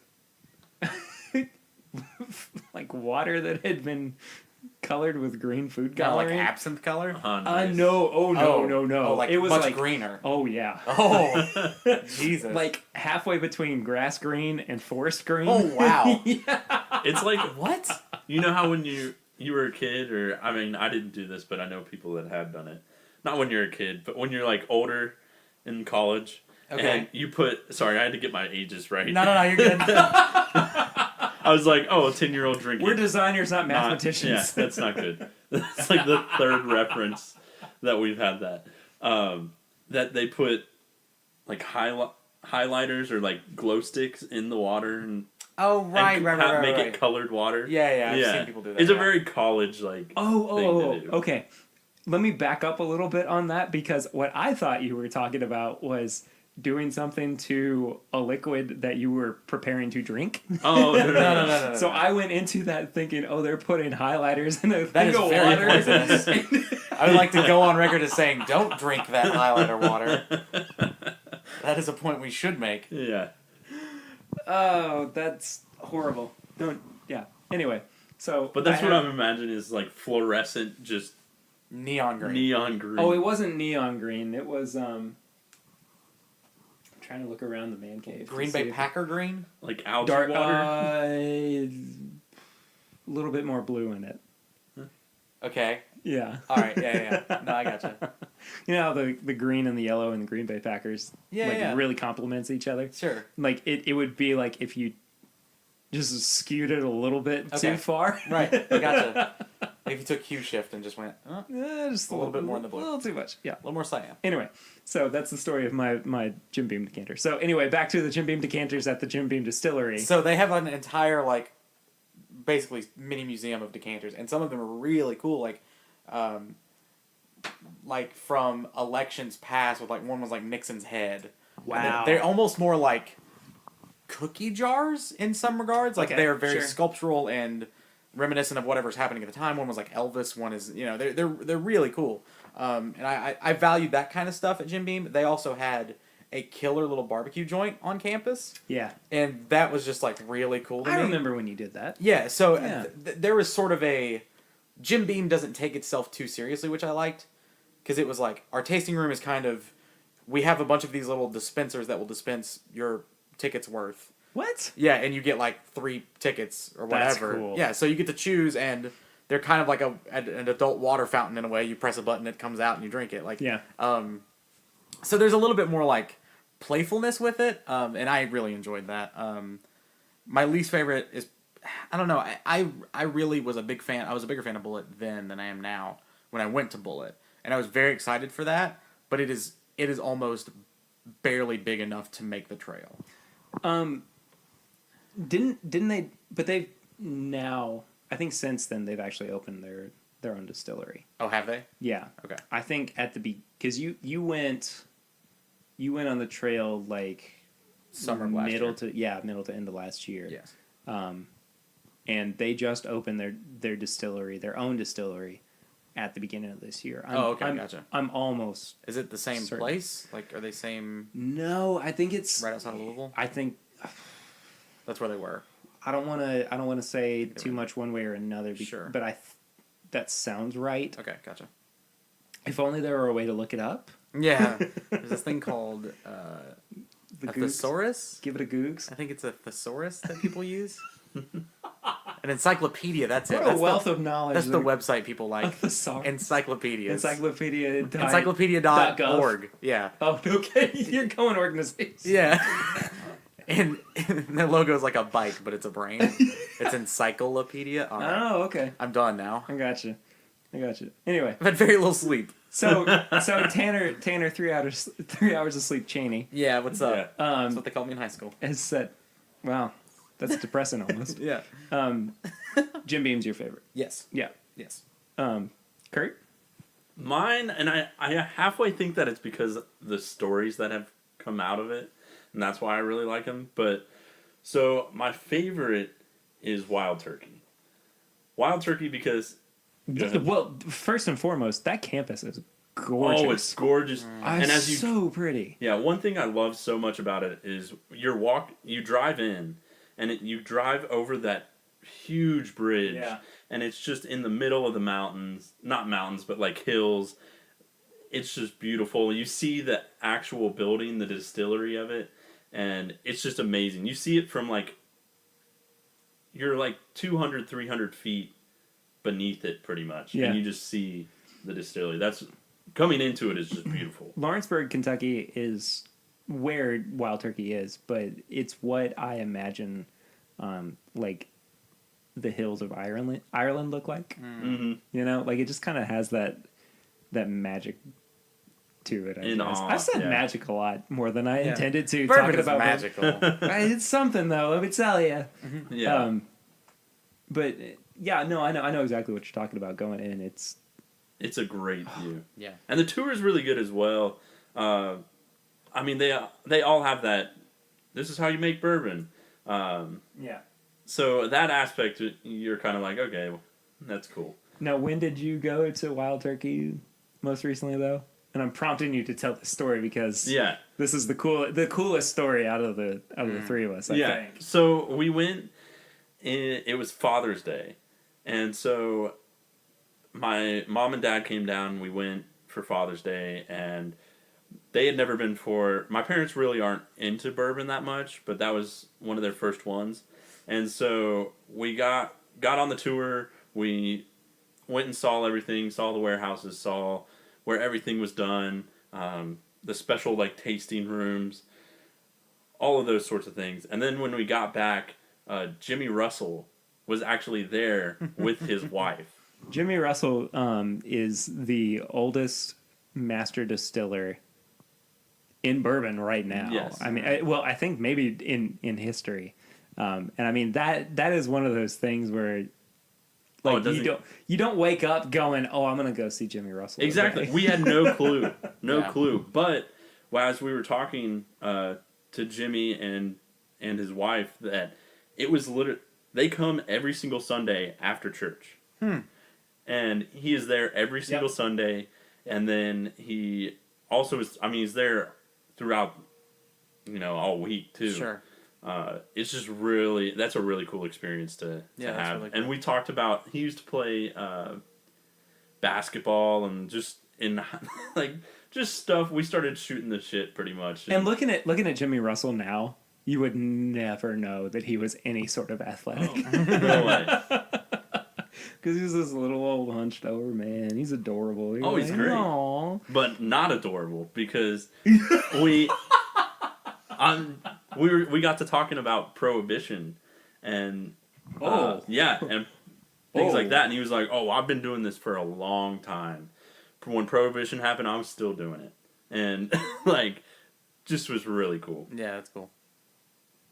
like water that had been colored with green food Kind of like coloring. absinthe color. Nice. No, no. Oh, like it was much like greener. Oh yeah. Oh, Jesus. Like halfway between grass green and forest green. Oh wow. It's like, What? you know how when you were a kid, or I mean, I didn't do this, but I know people that have done it. Not when you're a kid, but when you're like older in college. Okay. And you put, sorry, I had to get my ages right. No, you're good. I was like, oh, a 10-year-old drinking. We're designers, not mathematicians. Yeah, that's not good. That's like the third reference that we've had that. That they put like highlighters or like glow sticks in the water and Oh, right, and right. make it colored water. Yeah, I've seen people do that. It's a yeah. very college thing to do. Okay. Let me back up a little bit on that, because what I thought you were talking about was doing something to a liquid that you were preparing to drink. Oh, No. So I went into that thinking, oh, they're putting highlighters in a That thing is of very water. poisonous. I would like to go on record as saying, don't drink that highlighter water. That is a point we should make. Yeah. Oh, that's horrible. Don't. Yeah. Anyway, so. But that's what I'm imagining is like fluorescent, just Neon green. neon green. Oh, it wasn't neon green. It was. I'm trying to look around the man cave. Green Bay Packer green? like algae Dark. water. A little bit more blue in it. Okay. Yeah. Alright, yeah. No, I gotcha. You know how the green and the yellow and the Green Bay Packers really complements each other? Sure. Like it would be like if you just skewed it a little bit too far. Right, I gotcha. If you took Q shift and just went, Just a little bit more in the blue. A little too much. Yeah. a little more cyan. Anyway, so that's the story of my Jim Beam decanter. So anyway, back to the Jim Beam decanters at the Jim Beam Distillery. So they have an entire, basically mini museum of decanters, and some of them are really cool, like from elections past, with one was Nixon's head. Wow. They're almost more like cookie jars in some regards. Okay, they're very sure. sculptural and reminiscent of whatever's happening at the time. One was like Elvis. One is they're really cool. And I valued that kind of stuff at Jim Beam. They also had a killer little barbecue joint on campus, Yeah. and that was just really cool to me. I remember when you did that. Yeah, so Yeah. There was sort of a Jim Beam doesn't take itself too seriously, which I liked, because it was our tasting room is kind of, we have a bunch of these little dispensers that will dispense your tickets worth. What? Yeah, and you get 3 tickets or whatever. That's cool. Yeah, so you get to choose, and they're kind of like an adult water fountain in a way. You press a button, it comes out, and you drink it. Yeah. So there's a little bit more playfulness with it, and I really enjoyed that. My least favorite is, I don't know. I really was a big fan. I was a bigger fan of Bullet then than I am now when I went to Bullet, and I was very excited for that. But it is almost barely big enough to make the trail. Didn't they? But they've now. I think since then they've actually opened their own distillery. Oh, have they? Yeah. Okay. I think at the because you went on the trail Summer of last middle year. middle to end of last year. Yes. And they just opened their distillery, their own distillery, at the beginning of this year. Gotcha. I'm almost. Is it the same certain. place? Are they same No, I think it's right outside of Louisville? I think That's where they were. I don't want to say too much one way or another. Sure. But that sounds right. Okay, gotcha. If only there were a way to look it up. Yeah. There's this thing called The a Googs. thesaurus. Give it a Googs. I think it's a thesaurus that people use. An encyclopedia, that's it. What That's a wealth of knowledge. That's the website people A like. thesaurus. Encyclopedias. Encyclopedia. Encyclopedia.org. Yeah. Oh, okay. You're going organization. Yeah. and their logo is like a bike, but it's a brain. It's encyclopedia. All right. Oh, okay. I'm done now. I got you. Anyway, I've had very little sleep. so Tanner 3 hours of sleep Cheney Yeah, what's up? Yeah. That's what they called me in high school. has said, wow, that's depressing almost. Yeah. Jim Beam's your favorite. Yes. Yeah. Yes. Kurt? Mine, and I halfway think that it's because the stories that have come out of it, and that's why I really like them. But so my favorite is Wild Turkey. Wild Turkey because Well, first and foremost, that campus is gorgeous. oh, it's gorgeous, and as you so pretty. yeah, one thing I love so much about it is you drive in, and you drive over that huge bridge, Yeah. and it's just in the middle of the mountains, not mountains, but hills. It's just beautiful. You see the actual building, the distillery of it, and it's just amazing. You see it from you're 200, 300 feet beneath it pretty much, Yeah. and you just see the distillery. That's coming into it is just beautiful. Lawrenceburg, Kentucky is where Wild Turkey is, but it's what I imagine the hills of Ireland look like. Mm-hmm. You know, it just kind of has that magic to it. I In guess awe, I've said yeah. magic a lot more than I Yeah. intended to. Bourbon talking is about magical. It's something though. Let me tell you. Yeah. But yeah, no, I know exactly what you're talking about. Going in, it's It's a great view. Yeah. And the tour is really good as well. I mean, they all have that. This is how you make bourbon. yeah. So that aspect, you're kind of like, okay, well, that's cool. Now, when did you go to Wild Turkey most recently, though? And I'm prompting you to tell the story because Yeah, this is the coolest story out of the three of us. I yeah. think. So we went. It was Father's Day, and so my mom and dad came down. We went for Father's Day, and they had never been for. My parents really aren't into bourbon that much, but that was one of their first ones, and so we got on the tour. We went and saw everything, saw the warehouses, saw where everything was done, the special like tasting rooms, all of those sorts of things. And then when we got back, Jimmy Russell was actually there with his wife. Jimmy Russell is the oldest master distiller in bourbon right now. Yes. I mean, I think maybe in history. And I mean that is one of those things where like you don't wake up going, "Oh, I'm going to go see Jimmy Russell." Exactly. today." We had no clue. No Yeah. clue. But as we were talking to Jimmy and his wife, that it was literally, they come every single Sunday after church. And he is there every single Sunday. And then he also is, I mean, he's there throughout, all week too. Sure. It's just really, that's a really cool experience to Yeah, that's have. really cool. And we talked about, he used to play basketball and just in like just stuff. We started shooting the shit pretty much. And looking at Jimmy Russell now, you would never know that he was any sort of athletic. No way. Because he's this little old hunched over man. He's adorable. Oh, he's great. Aw. But not adorable because we got to talking about prohibition and and things like that, and he was like, "Oh, I've been doing this for a long time. When prohibition happened, I was still doing it," and like, just was really cool. Yeah, that's cool.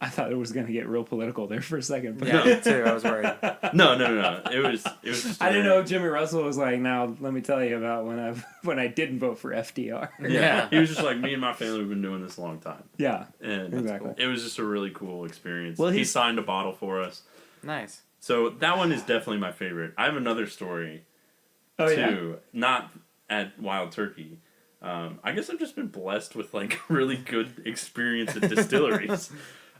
I thought it was going to get real political there for a second. But Yeah, me too. I was worried. No. It was just I didn't know if Jimmy Russell was like, "Now let me tell you about when I didn't vote for FDR." Yeah. He was just like, me and my family have been doing this a long time, Yeah, and exactly. it was just a really cool experience. Well, he he's- signed a bottle for us. Nice. So that one is definitely my favorite. I have another story Oh yeah. too, not at Wild Turkey. I guess I've just been blessed with like really good experience at distilleries.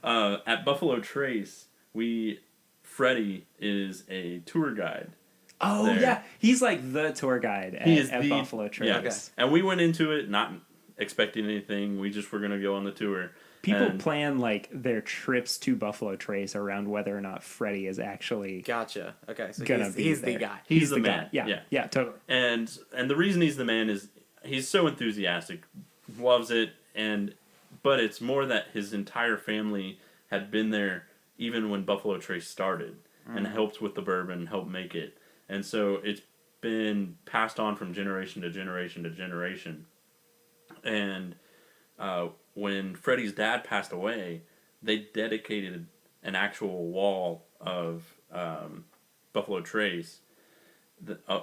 At Buffalo Trace, Freddie is a tour guide. Oh there. yeah, he's like the tour guide He is at the- Buffalo Trace. Yeah. Okay. And we went into it not expecting anything. We just were gonna go on the tour. People And- plan like their trips to Buffalo Trace around whether or not Freddie is actually Gotcha. Okay, so gonna he's, be he's there. the guy. He's the guy. man. Yeah, Yeah. totally. And the reason he's the man is he's so enthusiastic, loves it, but it's more that his entire family had been there even when Buffalo Trace started and helped with the bourbon, helped make it. And so it's been passed on from generation to generation to generation. And when Freddie's dad passed away, they dedicated an actual wall of Buffalo Trace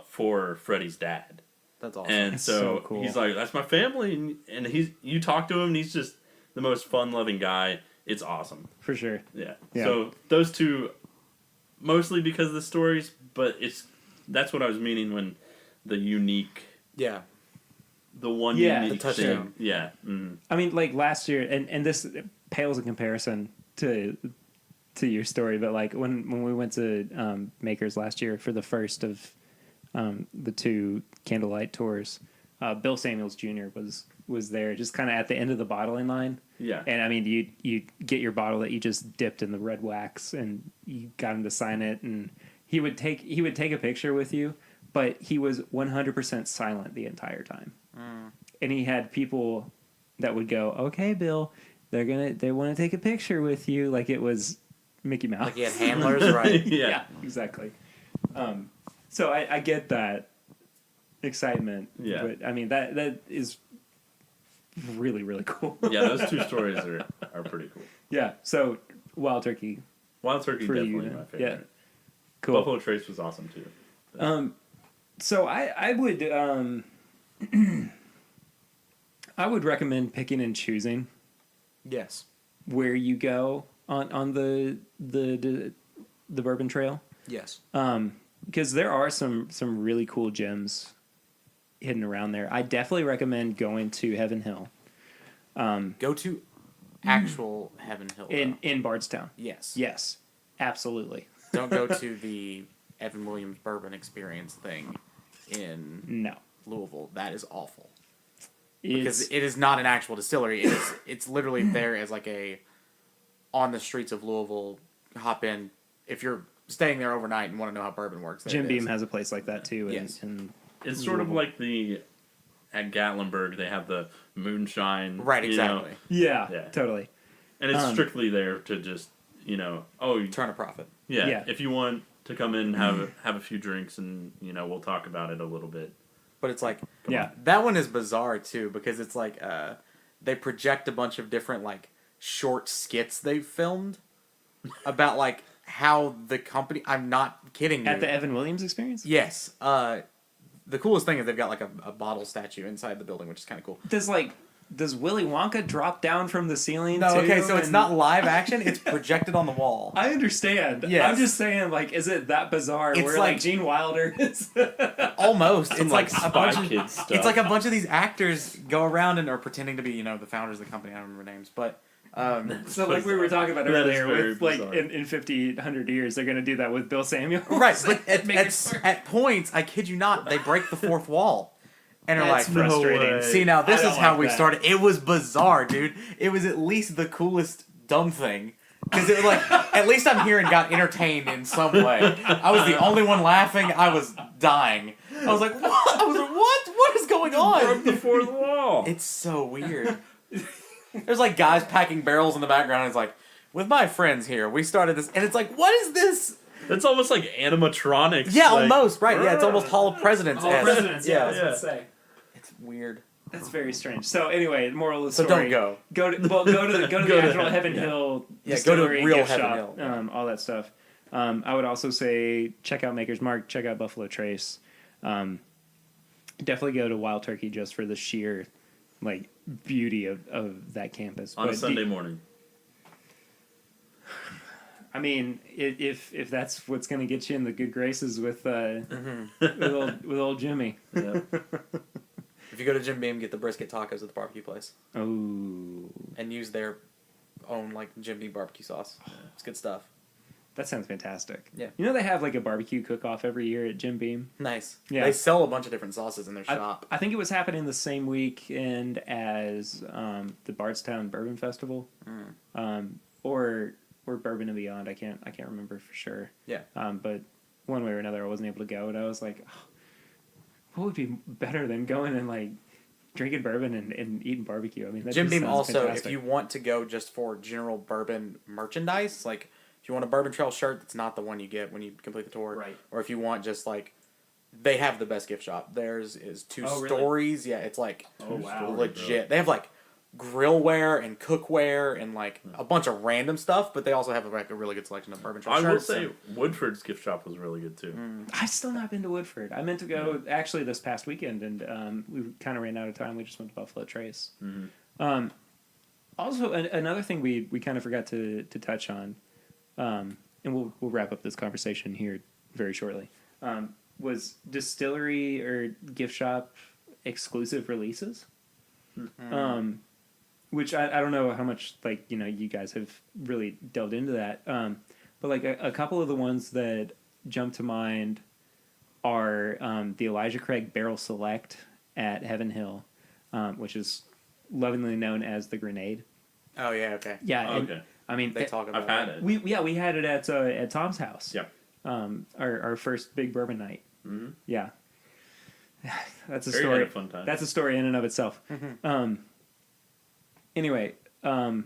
for Freddie's dad. That's awesome. And That's so, so cool. he's like, "That's my family," and you talk to him, and he's just the most fun-loving guy. It's awesome. For sure. Yeah. Yeah. So those two, mostly because of the stories, but that's what I was meaning when the unique, yeah. the one Yeah, unique the touchdown. thing. Yeah. Mm. I mean, like last year, and this pales in comparison to your story, but like when we went to Makers last year for the first of the two candlelight tours, Bill Samuels Jr. was there, just kind of at the end of the bottling line. Yeah. And I mean, you get your bottle that you just dipped in the red wax, and you got him to sign it, and he would take a picture with you, but he was 100% silent the entire time. And he had people that would go, "Okay, Bill, they want to take a picture with you," like it was Mickey Mouse. Like he had handlers, right? Yeah. Exactly. So I get that excitement. Yeah. But I mean that is really, really cool. Yeah, those two stories are pretty cool. Yeah, so Wild Turkey. Wild Turkey For definitely you, my yeah. favorite. Cool. Buffalo Trace was awesome too. So I would I would recommend picking and choosing Yes. where you go on the Bourbon Trail. Yes. Because there are some really cool gems hidden around there. I definitely recommend going to Heaven Hill Go to actual Heaven Hill. in Bardstown. Yes. Yes, absolutely. Don't go to the Evan Williams Bourbon Experience thing in No, Louisville. That is awful. it's Because it is not an actual distillery. It's literally there as like a on the streets of Louisville. Hop in if you're staying there overnight and want to know how bourbon works. Jim Beam has a place like that too. Yes. It's sort of like at Gatlinburg they have the moonshine. Right. Exactly. Yeah, Yeah. totally. And it's strictly there to just Turn a profit. Yeah. if you want to come in and have a few drinks and we'll talk about it a little bit. But it's like Yeah. that one is bizarre too because it's like they project a bunch of different like short skits they've filmed about like how the company. I'm not kidding you. At the Evan Williams Experience. Yes. The coolest thing is they've got like a bottle statue inside the building, which is kind of cool. Does Willy Wonka drop down from the ceiling? No, too? okay, so it's And- not live action; it's projected on the wall. I understand. Yes. I'm just saying, like, is it that bizarre? It's where like- Gene Wilder is. Almost, Some it's like a Spy bunch of Kids stuff. it's like a bunch of these actors go around and are pretending to be the founders of the company. I don't remember names, but So, like we were talking about That is earlier, very with like bizarre. in 50, 100 years, they're gonna do that with Bill Samuels. right. But Make it work. at points, I kid you not, they break the fourth wall. And are That's like, frustrating. way. see, now this I is don't how like we that. started. It was bizarre, dude. It was at least the coolest dumb thing. Because it was like, at least I'm here and got entertained in some way. I was the only one laughing. I was dying. I was like, what? I was like, what? What is going Broke on? the fourth wall. It's so weird. There's like guys packing barrels in the background. And it's like, with my friends here, we started this. And it's like, what is this? It's almost like animatronics. Yeah, like, almost, right. Yeah, it's almost Hall of Presidents. All presidents, yeah, I was gonna say. It's weird. That's very strange. So anyway, the moral of the So story. don't go. Go to the Go actual to- Heaven yeah. Hill Yeah, go to distillery, real gift Heaven shop, Hill, yeah. all that stuff. I would also say check out Maker's Mark, check out Buffalo Trace. Definitely go to Wild Turkey just for the sheer like beauty of that campus. on a But Sunday morning. I mean, if that's what's going to get you in the good graces with with old Jimmy. Yeah. If you go to Jim Beam, get the brisket tacos at the barbecue place. Oh, And use their own, like, Jim Beam barbecue sauce. It's good stuff. that sounds fantastic. Yeah. You know they have like a barbecue cook-off every year at Jim Beam. Nice. Yeah. They sell a bunch of different sauces in their shop. I think it was happening the same weekend as the Bardstown Bourbon Festival, or Bourbon and Beyond. I can't remember for sure. Yeah. But one way or another, I wasn't able to go, and I was like, oh, what would be better than going and like drinking bourbon and eating barbecue? I mean, that Jim just Beam sounds also, fantastic. if you want to go just for general bourbon merchandise, like if you want a Bourbon Trail shirt, that's not the one you get when you complete the tour. Right. Or if you want just like, they have the best gift shop. Theirs is Two Oh, really? Stories. Yeah, it's like Oh, wow. legit. They have like grillware and cookware and like a bunch of random stuff, but they also have like a really good selection of Bourbon Trail I will shirts. say Woodford's gift shop was really good too. I've still not been to Woodford. I meant to go actually this past weekend, and we kind of ran out of time. We just went to Buffalo Trace. Mm-hmm. Also, another thing we kind of forgot to touch on, and we'll wrap up this conversation here very shortly, was distillery or gift shop exclusive releases. Which I don't know how much you guys have really delved into that, but like a couple of the ones that jump to mind are the Elijah Craig Barrel Select at Heaven Hill, which is lovingly known as the Grenade. Oh yeah, okay. Yeah, Oh, and, okay. I mean They talk about I've had it. we had it at Tom's house. Yeah. Our first big bourbon night. Mm-hmm. Yeah, that's a Very story. had a fun time. That's a story in and of itself. Anyway, go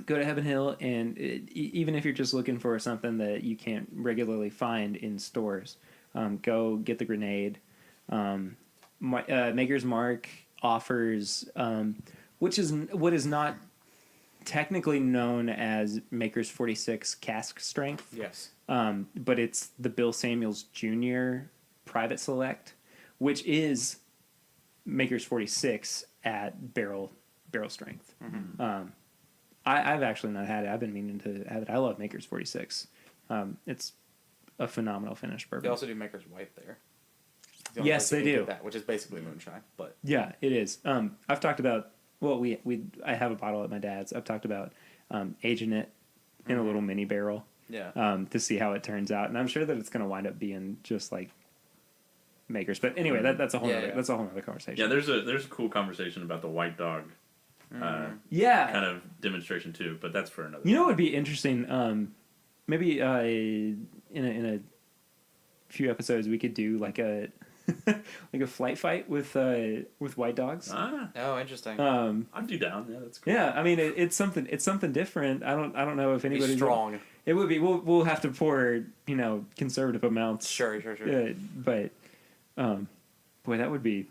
to Heaven Hill, and even if you're just looking for something that you can't regularly find in stores, go get the Grenade. Maker's Mark offers, which is what is not technically known as Maker's 46 cask strength. Yes. But it's the Bill Samuels Jr. Private Select, which is Maker's 46 at barrel strength. I've actually not had it. I've been meaning to have it. I love Maker's 46. It's a phenomenal finished bourbon. They also do Maker's White there. It's the only Yes, place you they can do. get that, which is basically moonshine. But Yeah, it is. I've talked about, well, I have a bottle at my dad's. I've talked about aging it in a little mini barrel yeah, to see how it turns out, and I'm sure that it's going to wind up being just like Makers. But anyway, that's a whole other, that's a whole other conversation. Yeah, there's a cool conversation about the white dog Yeah. kind of demonstration too, but that's for another. You know what would be interesting? Maybe in a few episodes we could do like a like a flight fight with white dogs. oh, interesting. I'd be down. Yeah, that's cool. Yeah, I mean it's something different. I don't know if Be anybody's strong. It would be. We'll have to pour conservative amounts. Sure. But boy, that would be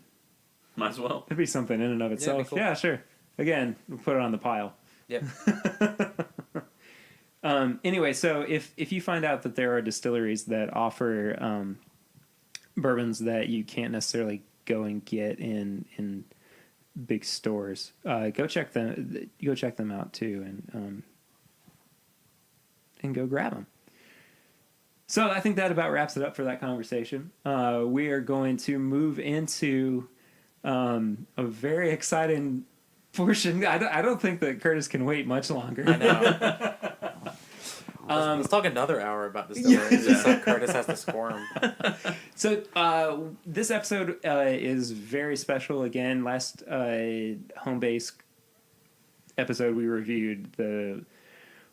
Might as well. that'd be something in and of it'd be itself. cool. Yeah, sure. Again, we'll put it on the pile. Yep. Anyway, so if you find out that there are distilleries that offer bourbons that you can't necessarily go and get in big stores, go check them out too, and go grab them. So I think that about wraps it up for that conversation. We are going to move into a very exciting portion. I don't think that Curtis can wait much longer. I know. Let's talk another hour about distilleries. Yeah. So Curtis has to squirm. So this episode is very special. Again, last home base episode we reviewed the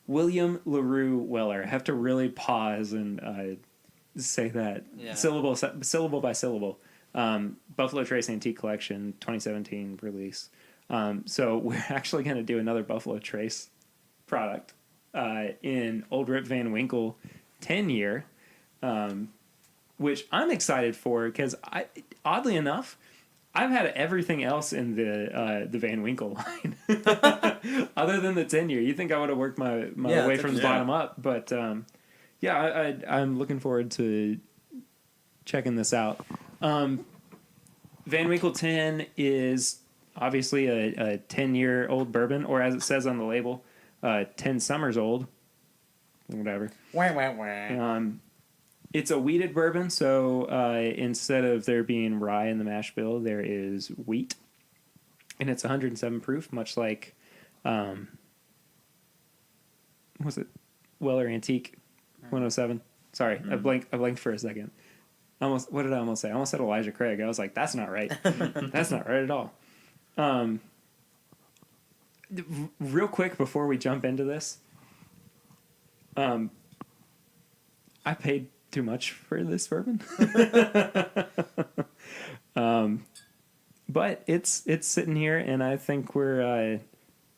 William LaRue Weller. I have to really pause and say that syllable by syllable. Buffalo Trace Antique Collection 2017 release. So we're actually going to do another Buffalo Trace product in Old Rip Van Winkle 10-year, which I'm excited for because oddly enough, I've had everything else in the Van Winkle line other than the 10-year. You think I would have worked my way from the bottom up, but I'm looking forward to checking this out. Van Winkle 10 is obviously a 10-year-old bourbon, or as it says on the label, 10 summers old. Whatever. Wah, wah, wah. It's a wheated bourbon, so instead of there being rye in the mash bill, there is wheat. And it's 107 proof, much like, what was it? Weller Antique 107. Sorry, I blanked for a second. What did I almost say? I almost said Elijah Craig. I was like, that's not right. That's not right at all. Real quick before we jump into this, I paid too much for this bourbon. But it's sitting here, and I think we're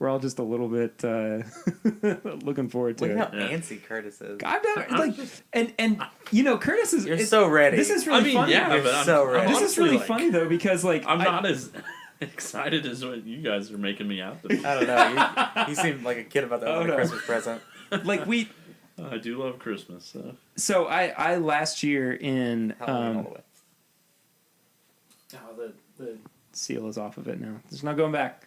all just a little bit looking forward to Look it. how antsy Curtis is. I've never and Curtis is. You're so ready. This is really funny. You're but so I'm ready. This is honestly, really like, funny though because I'm not as excited as what you guys are making me out to be. I don't know. You seem like a kid about to open a Christmas present. like we. I do love Christmas. So I last year in Halloween all the way. the seal is off of it now. There's no going back.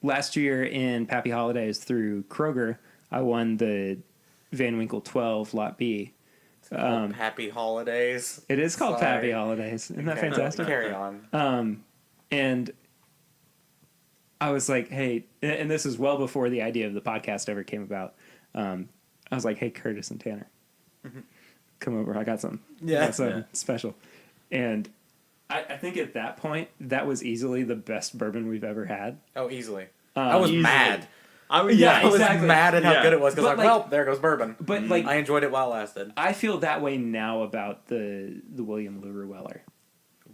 Last year in Pappy Holidays through Kroger, I won the Van Winkle 12 Lot B. Happy Holidays. It is called Sorry. Pappy Holidays. Isn't that Okay, fantastic? Carry on. And I was like, hey, and this is well before the idea of the podcast ever came about. I was like, hey, Curtis and Tanner, come over. I got something. Yeah. I got something special. And I think at that point, that was easily the best bourbon we've ever had. Oh, easily. I was Easily. mad. I Yeah, I was exactly. mad at how Yeah. good it was because But, like, well, there goes bourbon. But like, I enjoyed it while it lasted. I feel that way now about the William LaRue Weller.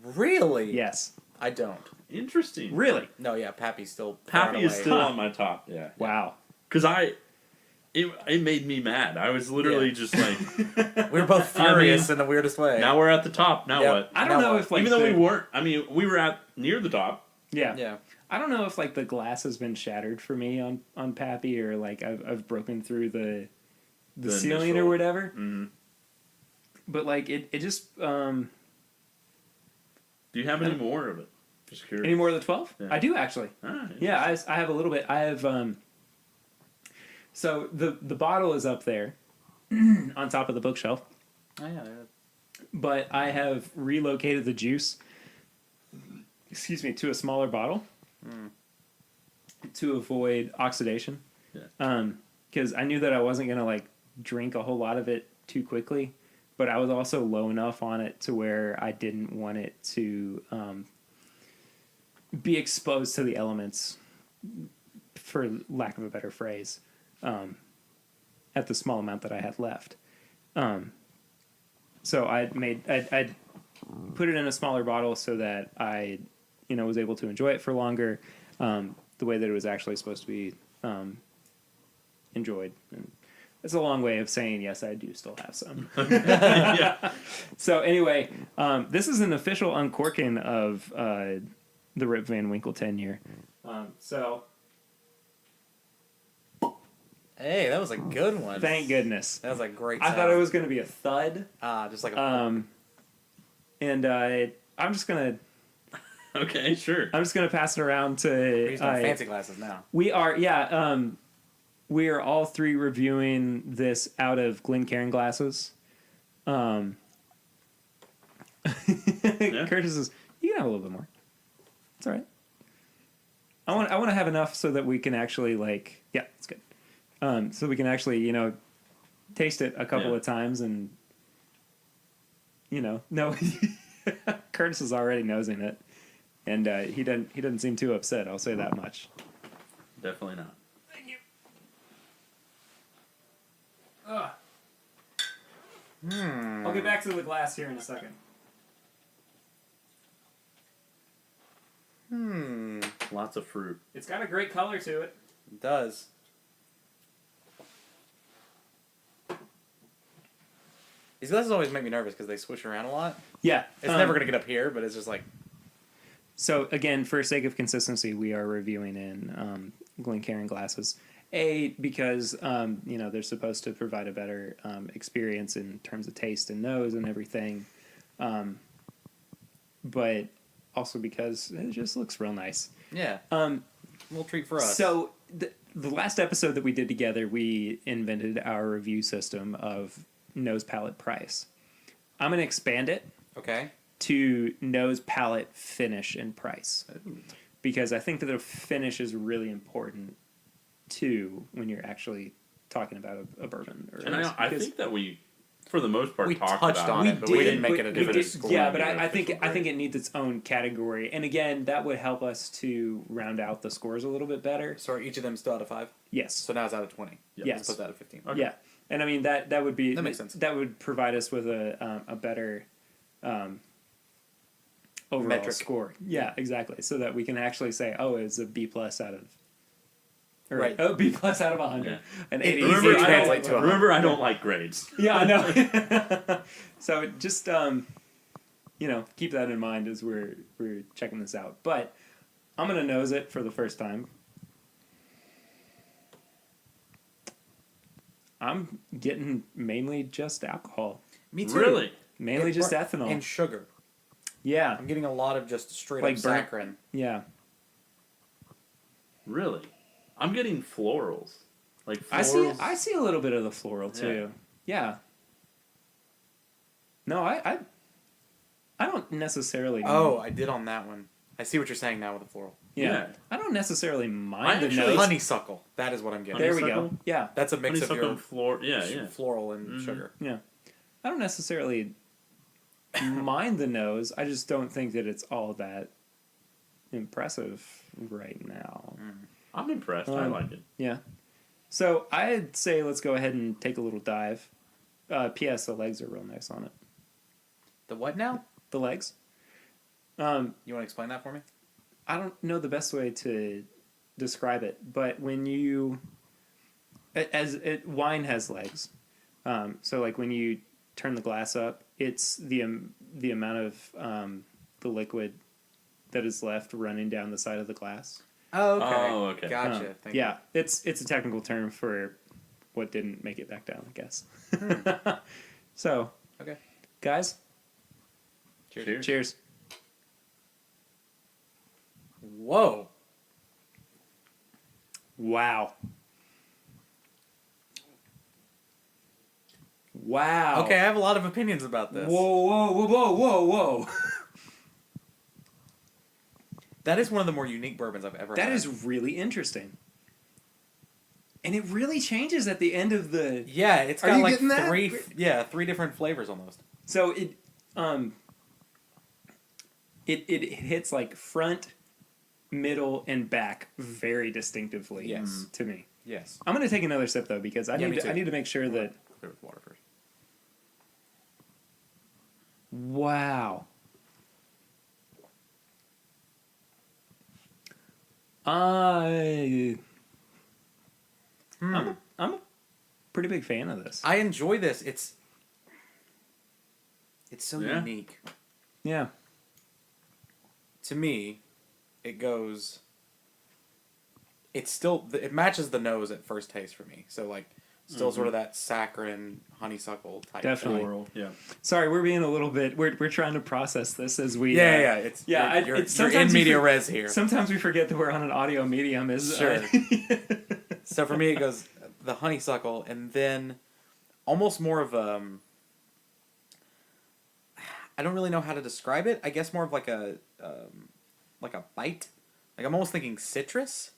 Really? Yes. I don't. Interesting. Really? No, yeah, Pappy's still far Pappy and is away. still on my top. Yeah. Wow. Because it made me mad. I was literally just like, We were both furious in the weirdest way. now we're at the top. Now Yep. what? I don't Now know what? if like Even though we weren't. I mean, we were at near the top. yeah. Yeah. I don't know if like the glass has been shattered for me on Pappy, or like I've broken through the ceiling initial- or whatever. Mm-hmm. But like it just Do you have any more of it? Just curious. any more of the 12? Yeah. I do actually. Ah, Yeah, I have a little bit. I have so the bottle is up there on top of the bookshelf, Oh, yeah. but I have relocated the juice, excuse me, to a smaller bottle to avoid oxidation. Yeah. Because I knew that I wasn't gonna like drink a whole lot of it too quickly, but I was also low enough on it to where I didn't want it to be exposed to the elements, for lack of a better phrase, at the small amount that I had left. So I put it in a smaller bottle so that I, was able to enjoy it for longer, the way that it was actually supposed to be enjoyed. And it's a long way of saying yes, I do still have some. Yeah. So anyway, this is an official uncorking of the Rip Van Winkle 10-year. So Hey, that was a good one. thank goodness. That was a great I sound. thought it was going to be a thud. just like a... And I'm just gonna Okay, sure. pass it around to. we're using our fancy glasses now. We are, yeah. We are all three reviewing this out of Glencairn glasses. Curtis says, "You can have a little bit more. It's all right. I want to have enough so that we can actually yeah, it's good. So we can actually taste it a couple of times and no." Curtis is already nosing it, and he doesn't seem too upset. I'll say that much. Definitely not. Thank you. I'll get back to the glass here in a second. Lots of fruit. It's got a great color to it. It does. These glasses always make me nervous because they swish around a lot. Yeah. It's never going to get up here, but it's just like... So, again, for sake of consistency, we are reviewing in Glencairn glasses. Because, they're supposed to provide a better experience in terms of taste and nose and everything. But also because it just looks real nice. Yeah. A little treat for us. So, the last episode that we did together, we invented our review system of nose, palate, price. I'm going to expand it Okay. to nose, palate, finish, and price. Because I think that the finish is really important, too, when you're actually talking about a bourbon. And I think that we, for the most part, We talked touched about on it. it, but we didn't make it a different score. Yeah, but I Official think grade. it needs its own category. And again, that would help us to round out the scores a little bit better. So are each of them still out of 5? Yes. So now it's out of 20. Yep. Yes. Let's put that at 15. Okay. Yeah. And I mean that would be That makes sense. That would provide us with a better overall Metric. score. Yeah, exactly. So that we can actually say, oh, it's a B plus out of, or Right. oh, B plus out of 100, Yeah. an It 80. easily Remember, I translate don't, to a remember, I don't like grades. Yeah, I know. So just keep that in mind as we're checking this out. But I'm gonna nose it for the first time. I'm getting mainly just alcohol, Me too. Really? mainly just ethanol. And sugar. Yeah, I'm getting a lot of just straight Like up burnt- saccharin. yeah. Really? I'm getting florals. Like I florals. see a little bit of the floral too. Yeah. No, I don't necessarily. Oh, I did on that one. I see what you're saying now with the floral. yeah. Yeah. I don't necessarily I mind the actually- nose. Honeysuckle. That is what I'm getting. There we go. Honeysuckle? Yeah, That's a mix of Honeysuckle your and floor. Yeah, yeah. floral and Mhm. sugar. yeah. I don't necessarily mind the nose. I just don't think that it's all that impressive right now. I'm impressed. I Um, like it. Yeah. So I'd say let's go ahead and take a little dive. P.S. The legs are real nice on it. The what now? The legs. You want to explain that for me? I don't know the best way to describe it, but when you wine has legs. So like when you turn the glass up, it's the amount of the liquid that is left running down the side of the glass. Oh, okay. Oh, okay. Gotcha. Thank you. Yeah, it's a technical term for what didn't make it back down, I guess. So, Okay. guys, Cheers. cheers. Whoa. Wow. Wow. Okay, I have a lot of opinions about this. Whoa. That is one of the more unique bourbons I've ever had. That is really interesting. And it really changes at the end of the... Yeah, it's Are got you like getting that? three different flavors almost. So it hits like front, middle, and back very distinctively. Yes. To me. Yes. I'm gonna take another sip though because I Yeah, me too. need to make sure that. Clear with water first. Wow. I'm a pretty big fan of this. I enjoy this. It's so Yeah. unique. Yeah. To me, it goes. It's still it matches the nose at first taste for me. So like, still sort of that saccharine honeysuckle type. Definitely. Floral, yeah. Sorry, we're being a little bit. We're trying to process this as we. Yeah. It's Yeah, You're, it's you're in sometimes you media for- res here. Sometimes we forget that we're on an audio medium. Sure. So for me, it goes the honeysuckle, and then almost more of I don't really know how to describe it. I guess more of like a bite. Like I'm almost thinking citrus,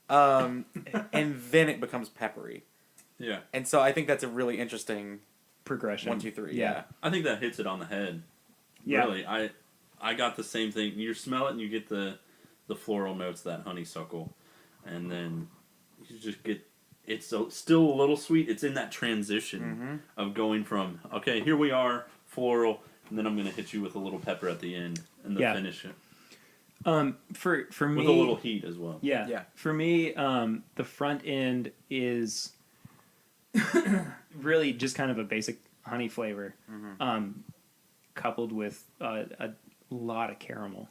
and then it becomes peppery. Yeah. And so I think that's a really interesting Progression. 1, 2, 3. Yeah. Yeah. I think that hits it on the head. Yeah. Really, I got the same thing. You smell it and you get the floral notes, that honeysuckle, and then you just get still a little sweet. It's in that transition of going from okay, here we are, floral, and then I'm gonna hit you with a little pepper at the end and the finish it For me, with a little heat as well. Yeah. Yeah. For me, the front end is really just kind of a basic honey flavor, coupled with a lot of caramel.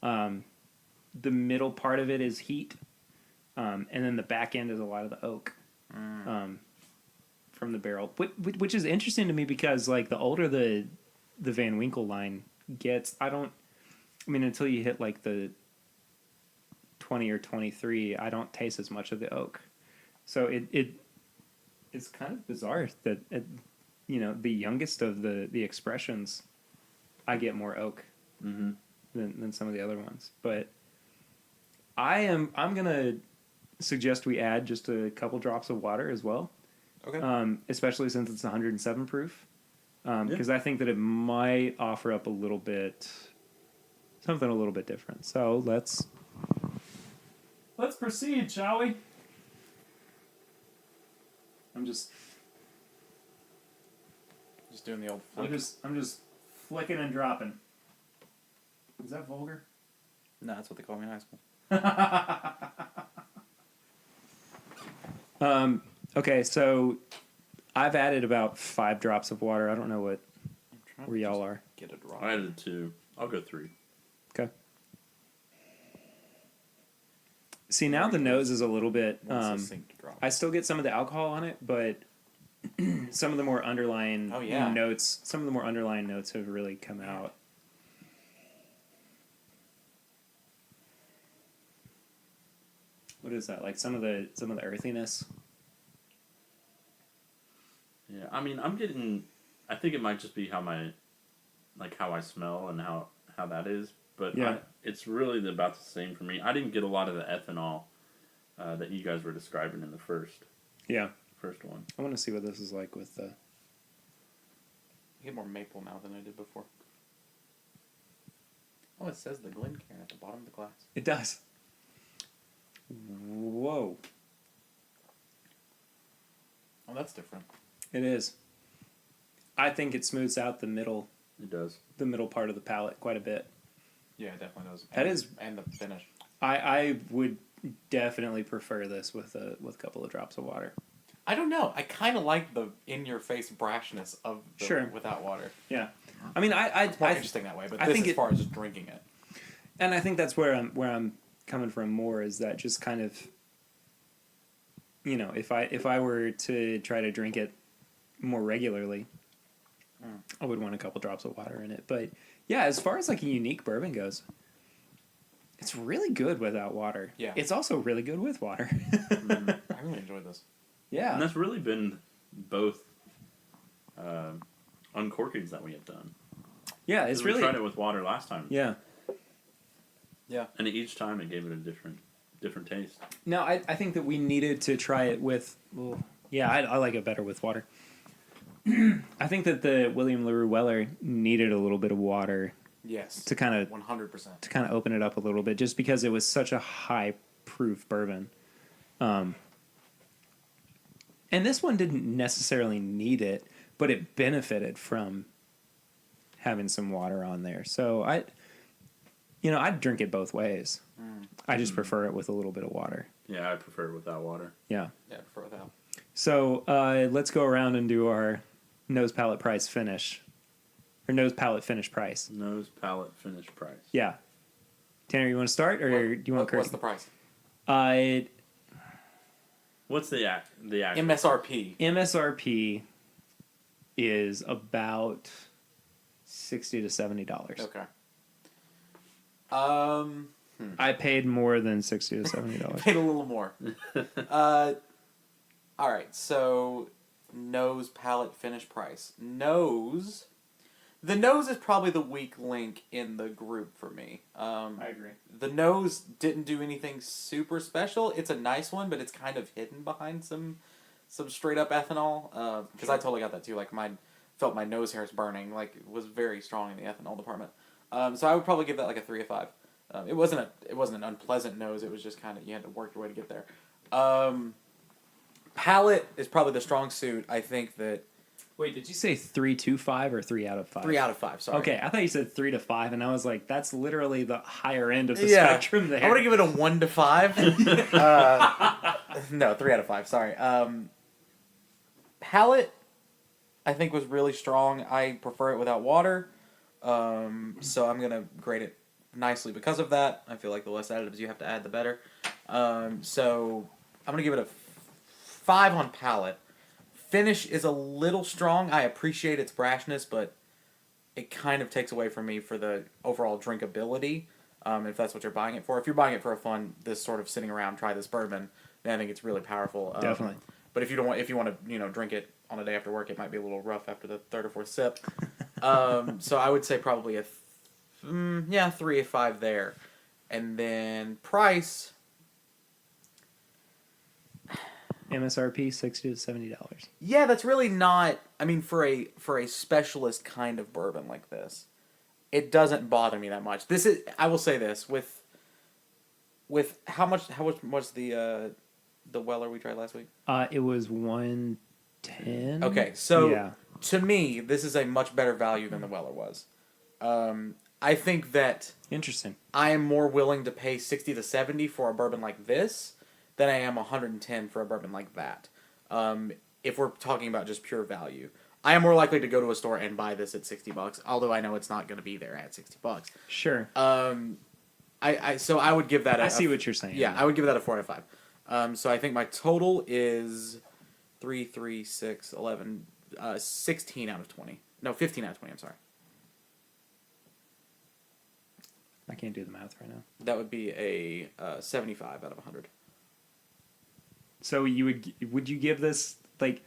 The middle part of it is heat, and then the back end is a lot of the oak from the barrel, which is interesting to me because like the older the Van Winkle line gets, until you hit like the 20 or 23, I don't taste as much of the oak. So it's kind of bizarre that the youngest of the expressions, I get more oak than some of the other ones. But I'm gonna suggest we add just a couple drops of water as well. Okay. Especially since it's 107 proof, because I think that it might offer up something a little bit different. So let's proceed, shall we? I'm just doing the old flick. I'm just flicking and dropping. Is that vulgar? No, that's what they call me in high school. Okay, so I've added about 5 drops of water. I don't know I'm trying where to y'all just are. Get it right. I added 2. I'll go 3. Okay. See, now the nose is a little bit. Once it's synced, drop. I still get some of the alcohol on it, but some of the more underlying notes. Some of the more underlying notes have really come out. What is that? Like some of the earthiness. Yeah, I mean, I think it might just be how I smell and how that is, but Yeah. it's really about the same for me. I didn't get a lot of the ethanol that you guys were describing in the first one. I want to see what this is like with the. I get more maple now than I did before. Oh, it says the Glencairn at the bottom of the glass. It does. Whoa. Oh, that's different. It is. I think it smooths out the middle part of the palate quite a bit. Yeah, it definitely does. That is- and the finish. I would definitely prefer this with a couple of drops of water. I don't know. I kind of like the in-your-face brashness of the Sure. without water. Yeah. I mean, It's more interesting that way, but I this think as far as just drinking it. and I think that's where I'm coming from more is that just kind of, if I were to try to drink it more regularly, I would want a couple drops of water in it. But yeah, as far as like a unique bourbon goes, it's really good without water. Yeah. It's also really good with water. I really enjoyed this. Yeah. And that's really been both uncorkings that we have done. Yeah, it's 'Cause really we tried it with water last time. Yeah. Yeah. And each time it gave it a different taste. No, I think that we needed to try it with. Well, yeah, I like it better with water. I think that the William LaRue Weller needed a little bit of water Yes. to kind of 100%. open it up a little bit, just because it was such a high proof bourbon. And this one didn't necessarily need it, but it benefited from having some water on there. So I'd drink it both ways. I just prefer it with a little bit of water. Yeah, I prefer it without water. Yeah. Yeah, I prefer without. So let's go around and do our nose palate price finish. Or nose palate finish price. Nose, palate, finish, price. Yeah. Tanner, you want to start, or do you want Kurt? What's the price? What's the actual? MSRP. MSRP is about $60 to $70. Okay. I paid more than $60 to $70. Paid a little more. All right, so nose, palate, finish price. Nose. The nose is probably the weak link in the group for me. I agree. The nose didn't do anything super special. It's a nice one, but it's kind of hidden behind some straight up ethanol. Because I totally got that too. Like felt my nose hairs burning. Like it was very strong in the ethanol department. So I would probably give that like a 3 of 5. It wasn't an unpleasant nose. It was just kind of you had to work your way to get there. Palate is probably the strong suit. I think that. Wait, did you say 3.25 or 3 out of 5? 3 out of 5. Sorry. Okay, I thought you said 3 to 5, and I was like, that's literally the higher end of the spectrum there. I want to give it a 1 to 5. No, 3 out of 5. Sorry. Palate, I think was really strong. I prefer it without water, so I'm gonna grade it nicely because of that. I feel like the less additives you have to add, the better. So I'm gonna give it a 5 on palate. Finish is a little strong. I appreciate its brashness, but it kind of takes away from me for the overall drinkability. If that's what you're buying it for. If you're buying it for a fun, this sort of sitting around, try this bourbon, then I think it's really powerful. Definitely. But if you want to, drink it on a day after work, it might be a little rough after the third or fourth sip. So I would say probably a 3 of 5 there, and then price. MSRP $60 to $70. Yeah, that's really not. I mean, for a specialist kind of bourbon like this, it doesn't bother me that much. This is. I will say this with how much was the Weller we tried last week? It was 110. Okay, so yeah. To me, this is a much better value than the Weller was. I think that Interesting. I am more willing to pay 60 to 70 for a bourbon like this than I am 110 for a bourbon like that. If we're talking about just pure value, I am more likely to go to a store and buy this at $60, although I know it's not going to be there at $60. Sure. So I would give that. I see what you're saying. Yeah, I would give that a 4 out of 5. So I think my total is 3, 3, 6, 11, 16 out of 20. No, 15 out of 20. I'm sorry. I can't do the math right now. That would be a 75 out of 100. So would you give this like?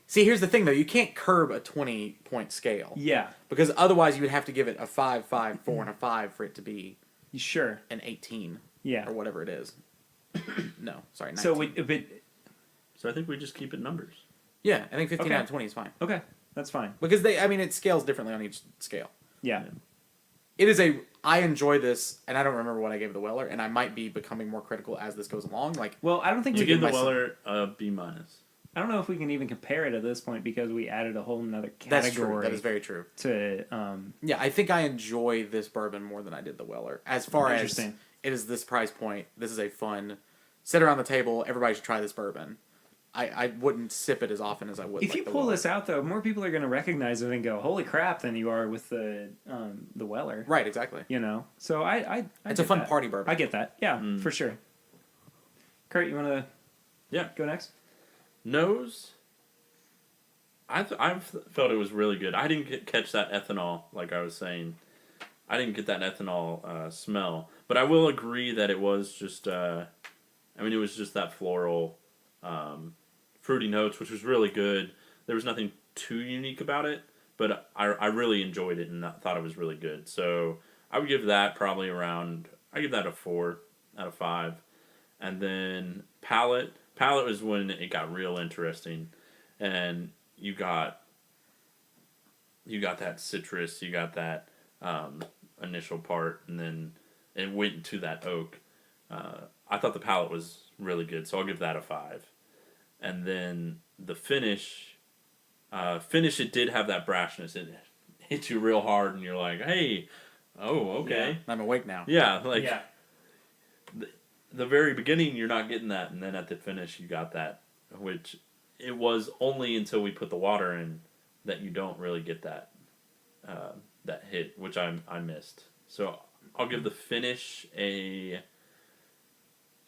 See, here's the thing though. You can't curb a 20-point scale. Yeah. Because otherwise you would have to give it a 5, 5, 4, and a 5 for it to be Sure. an 18. Yeah. Or whatever it is. No, sorry, 19. So So I think we just keep it numbers. Yeah, I think 15 Okay. out of 20 is fine. okay, that's fine. Because it scales differently on each scale. Yeah. It is I enjoy this, and I don't remember what I gave the Weller, and I might be becoming more critical as this goes along. Like, Well, I don't think You we give can. the Weller a B-. I don't know if we can even compare it at this point because we added a whole nother category. that's true. That is very true. To Yeah, I think I enjoy this bourbon more than I did the Weller. As far as Interesting. it is this price point, this is a fun sit around the table. Everybody should try this bourbon. I wouldn't sip it as often as I would. If like you the pull Weller. this out, though, more people are going to recognize it and go, "Holy crap!" than you are with the Weller. Right, exactly. You know, so I It's a get fun that. party bourbon. I get that. Yeah, for sure. Kurt, you want to Yeah. go next? Nose. I've felt it was really good. I didn't catch that ethanol, like I was saying. I didn't get that ethanol smell, but I will agree that it was just. It was just that floral, fruity notes, which was really good. There was nothing too unique about it, but I really enjoyed it and thought it was really good. So I would give that probably around. I give that a 4 out of 5, and then palate. Palate was when it got real interesting, and you got that citrus, you got that initial part, and then it went into that oak. I thought the palate was really good, so I'll give that a 5. And then the finish, it did have that brashness. It hit you real hard, and you're like, "Hey, oh, okay, Yeah, I'm awake now. yeah." The very beginning, you're not getting that, and then at the finish, you got that. Which it was only until we put the water in that you don't really get that that hit, which I missed. So I'll give the finish a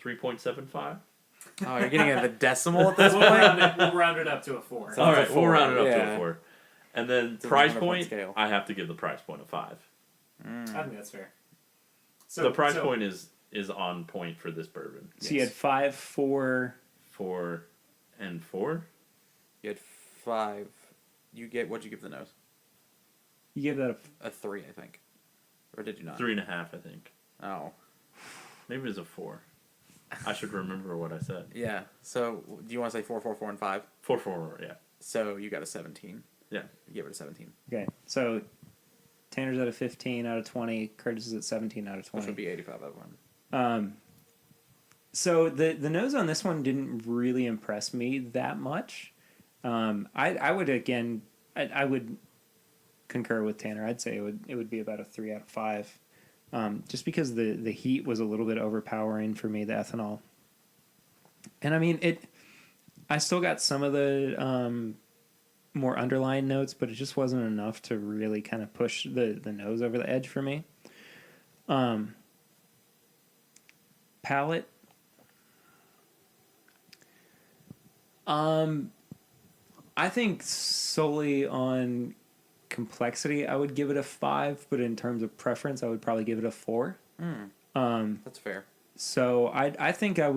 3.75. Oh, you're getting at the decimal at this We'll point? we'll round it up to a 4. So- All Sounds right, a we'll 4, round it up to yeah. a 4. And then It's a price 100-point point, scale. I have to give the price point a 5. I think that's fair. So The price point is on point for this bourbon. So you had 5, 4. 4 and 4. You had 5. What'd you give the nose? You gave that A 3, I think. Or did you not? 3.5, I think. Oh. Maybe it was a 4. I should remember what I said. Yeah. So, do you want to say 4, 4, 4, and 5? 4, yeah. So, you got a 17. Yeah. You gave it a 17. Okay, so Tanner's at a 15 out of 20. Curtis is at 17 out of 20. Which would be 85 out of 1. So the nose on this one didn't really impress me that much. I would again, I would concur with Tanner. I'd say it would be about a 3 out of 5, just because the heat was a little bit overpowering for me, the ethanol. And I mean I still got some of the more underlying notes, but it just wasn't enough to really kind of push the nose over the edge for me. Palate. I think solely on complexity, I would give it a 5, but in terms of preference, I would probably give it a 4. That's fair. So I think I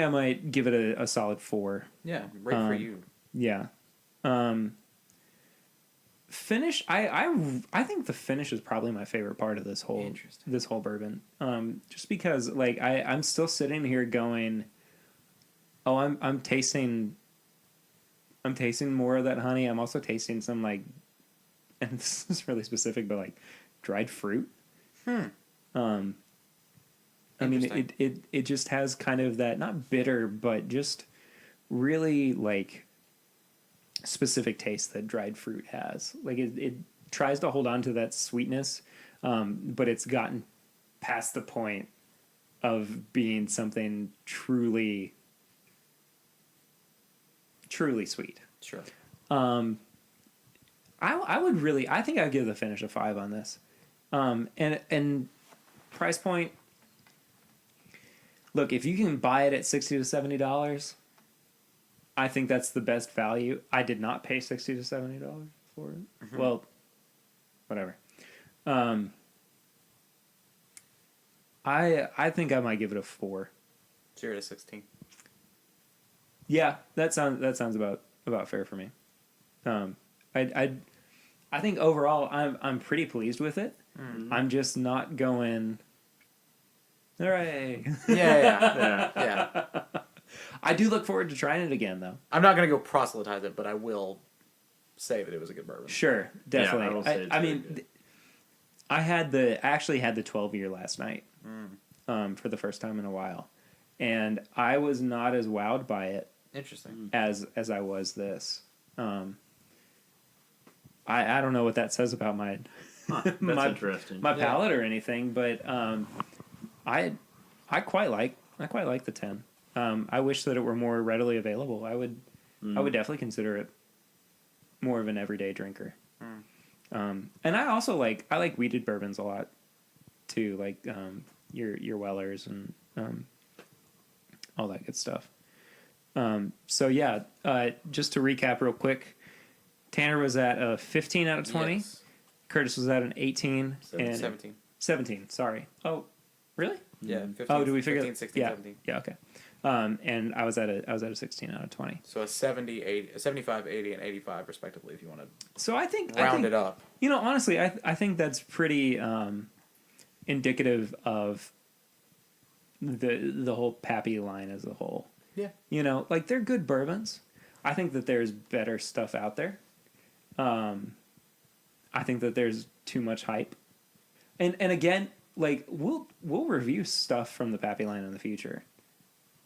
might give it a solid 4. Yeah, right for you. Yeah. Finish. I think the finish is probably my favorite part of this whole bourbon. Just because like I'm still sitting here going, oh, I'm tasting more of that honey. I'm also tasting some like, and this is really specific, but like dried fruit. I mean, it just has kind of that, not bitter, but just really like specific taste that dried fruit has. Like it tries to hold on to that sweetness, but it's gotten past the point of being something truly sweet. Sure. I think I'd give the finish a 5 on this. And price point, look, if you can buy it at $60 to $70, I think that's the best value. I did not pay $60 to $70 for it. Mm-hmm. Well, whatever. I think I might give it a 4. 0 to 16. Yeah, that sounds about fair for me. I think overall I'm pretty pleased with it. Mm-hmm. I'm just not going. Hooray! Yeah. I do look forward to trying it again, though. I'm not gonna go proselytize it, but I will say that it was a good bourbon. Sure, definitely. Yeah, I will say it's very good. I actually had the 12-year last night, for the first time in a while, and I was not as wowed by it. Interesting. As I was this. I don't know what that says about my That's interesting. my palate or anything, but I quite like the 10. I wish that it were more readily available. I would definitely consider it more of an everyday drinker. And I also like wheated bourbons a lot too, like your Wellers and all that good stuff. So yeah, just to recap real quick, Tanner was at a 15 out of 20. Yes. Curtis was at an 18 and 17. 17. Sorry. Oh, really? Yeah. 15, Oh, do we figure 15, 16, yeah. 17. Yeah. Okay. And I was at a 16 out of 20. So a 70, 80, a 75, 80, and 85 respectively, if you want to So I think round it up. You know, honestly, I think that's pretty indicative of the whole Pappy line as a whole. Yeah. You know, like they're good bourbons. I think that there's better stuff out there. I think that there's too much hype. And again, like we'll review stuff from the Pappy line in the future.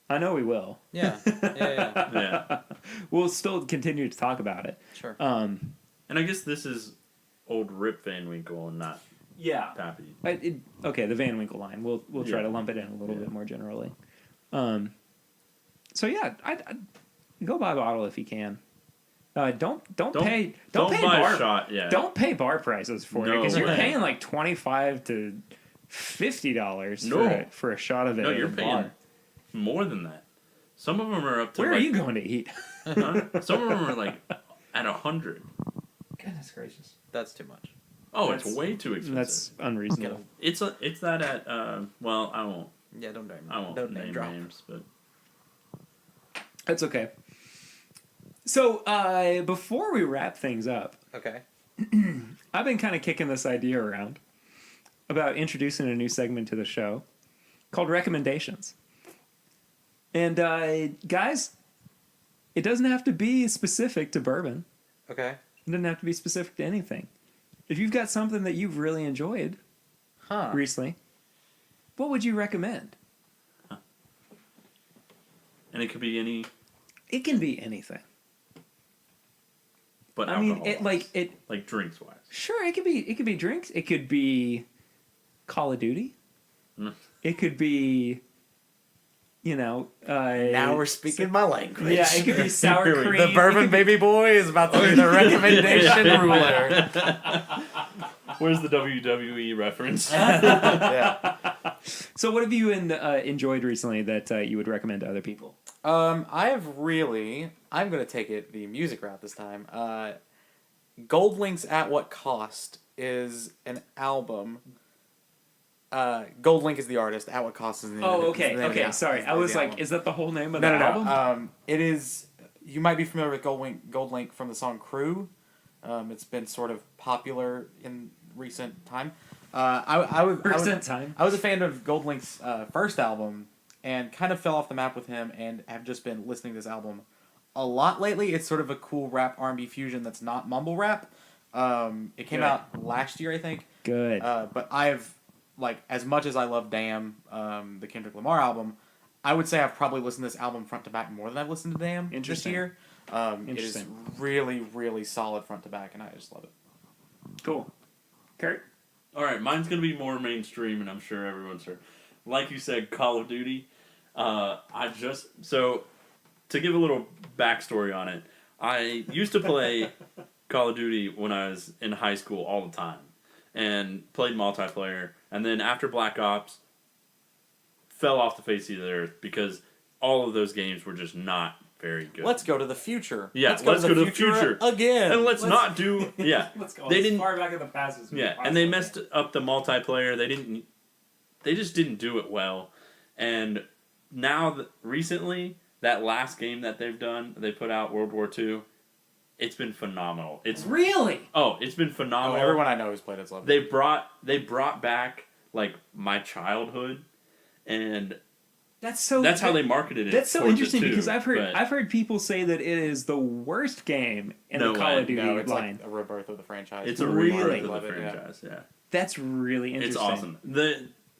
I know we will. Yeah. Yeah. We'll still continue to talk about it. Sure. And I guess this is old Rip Van Winkle and not Yeah. Pappy. Okay, the Van Winkle line. We'll try Yeah. to lump it in a little bit more generally. So yeah, I'd go buy a bottle if you can. Don't pay buy bar a shot. Yeah. don't pay bar prices for it No because you're way. paying like $25 to $50 No. for a shot of it No, at you're a paying bar. more than that. Some of them are up to. Where like, are you going to eat? Huh? Some of them are like at 100. Goodness gracious, That's too much. Oh, That's- it's way too expensive. that's unreasonable. It's that at well, I won't Yeah, don't name name drop. names, but That's okay. So before we wrap things up, Okay. I've been kind of kicking this idea around about introducing a new segment to the show called Recommendations. And guys, it doesn't have to be specific to bourbon. Okay. It doesn't have to be specific to anything. If you've got something that you've really enjoyed Huh. recently, what would you recommend? and it could be any, It can be anything. but I mean, alcohol like drinks wise. sure, it could be drinks. It could be Call of Duty. Mm. It could be, you know. Now we're speaking my language. Yeah, it could be sour Here we go. cream. The It bourbon could be- baby boy is about to be the recommendation ruler. Where's the WWE reference? Yeah. So, what have you enjoyed recently that you would recommend to other people? I'm going to take it the music route this time. Gold Links at What Cost is an album. Gold Link is the artist. At What Cost is the name of Oh, it. okay, Is the name of okay. the- Sorry, is I the was like, album. is that the whole name of No, the no, album? no. It is. You might be familiar with Gold Link from the song "Crew." It's been sort of popular in recent time. I was a fan of Gold Link's first album and kind of fell off the map with him, and have just been listening to this album a lot lately. It's sort of a cool rap R&B fusion that's not mumble rap. It came Good. out last year, I think. Good. But I've, like, as much as I love Damn, the Kendrick Lamar album, I would say I've probably listened to this album front to back more than I've listened to Damn this Interesting. year. It is Interesting. really, really solid front to back, and I just love it. Cool. Kurt? All right, mine's gonna be more mainstream, and I'm sure everyone's heard. Like you said, Call of Duty. To give a little backstory on it, I used to play Call of Duty when I was in high school all the time, and played multiplayer. And then after Black Ops, fell off the face of the earth because all of those games were just not very good. Let's go to the future. Yeah, let's go to the future again. and let's not do Let's go They as didn't- far back in the past as we Yeah, possibly and they can. messed up the multiplayer. They just didn't do it well. And now, recently, that last game that they've done, they put out World War II. It's been phenomenal. It's Really? it's been Oh, phenomenal. everyone I know who's played it's loved it. They brought back like my childhood, and That's so. that's how they marketed it. That's so towards it interesting too, because I've but- heard people say that it is the worst game in No the Call way. of Duty No, it's line. like a rebirth of the franchise. it's a Really? rebirth of Love the it, yeah. franchise. Yeah, That's really it's interesting. awesome.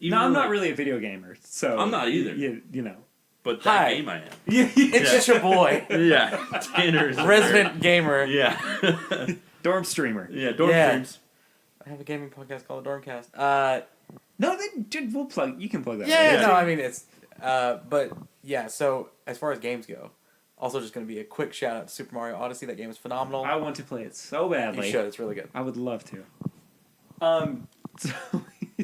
No, I'm not really a video gamer, so I'm not either. You know. But that Hi. game I am. It's just your boy, Yeah, Tanner's a resident gamer. nerd. Yeah, Dorm streamer. yeah. Dorm Yeah. streams. I have a gaming podcast called The Dormcast. No, dude, we'll plug. You can plug that. Yeah, Yeah. no, I mean it's But yeah, so as far as games go, also just going to be a quick shout out to Super Mario Odyssey. That game is phenomenal. I want to play it so You badly. should. It's really good. I would love to. So,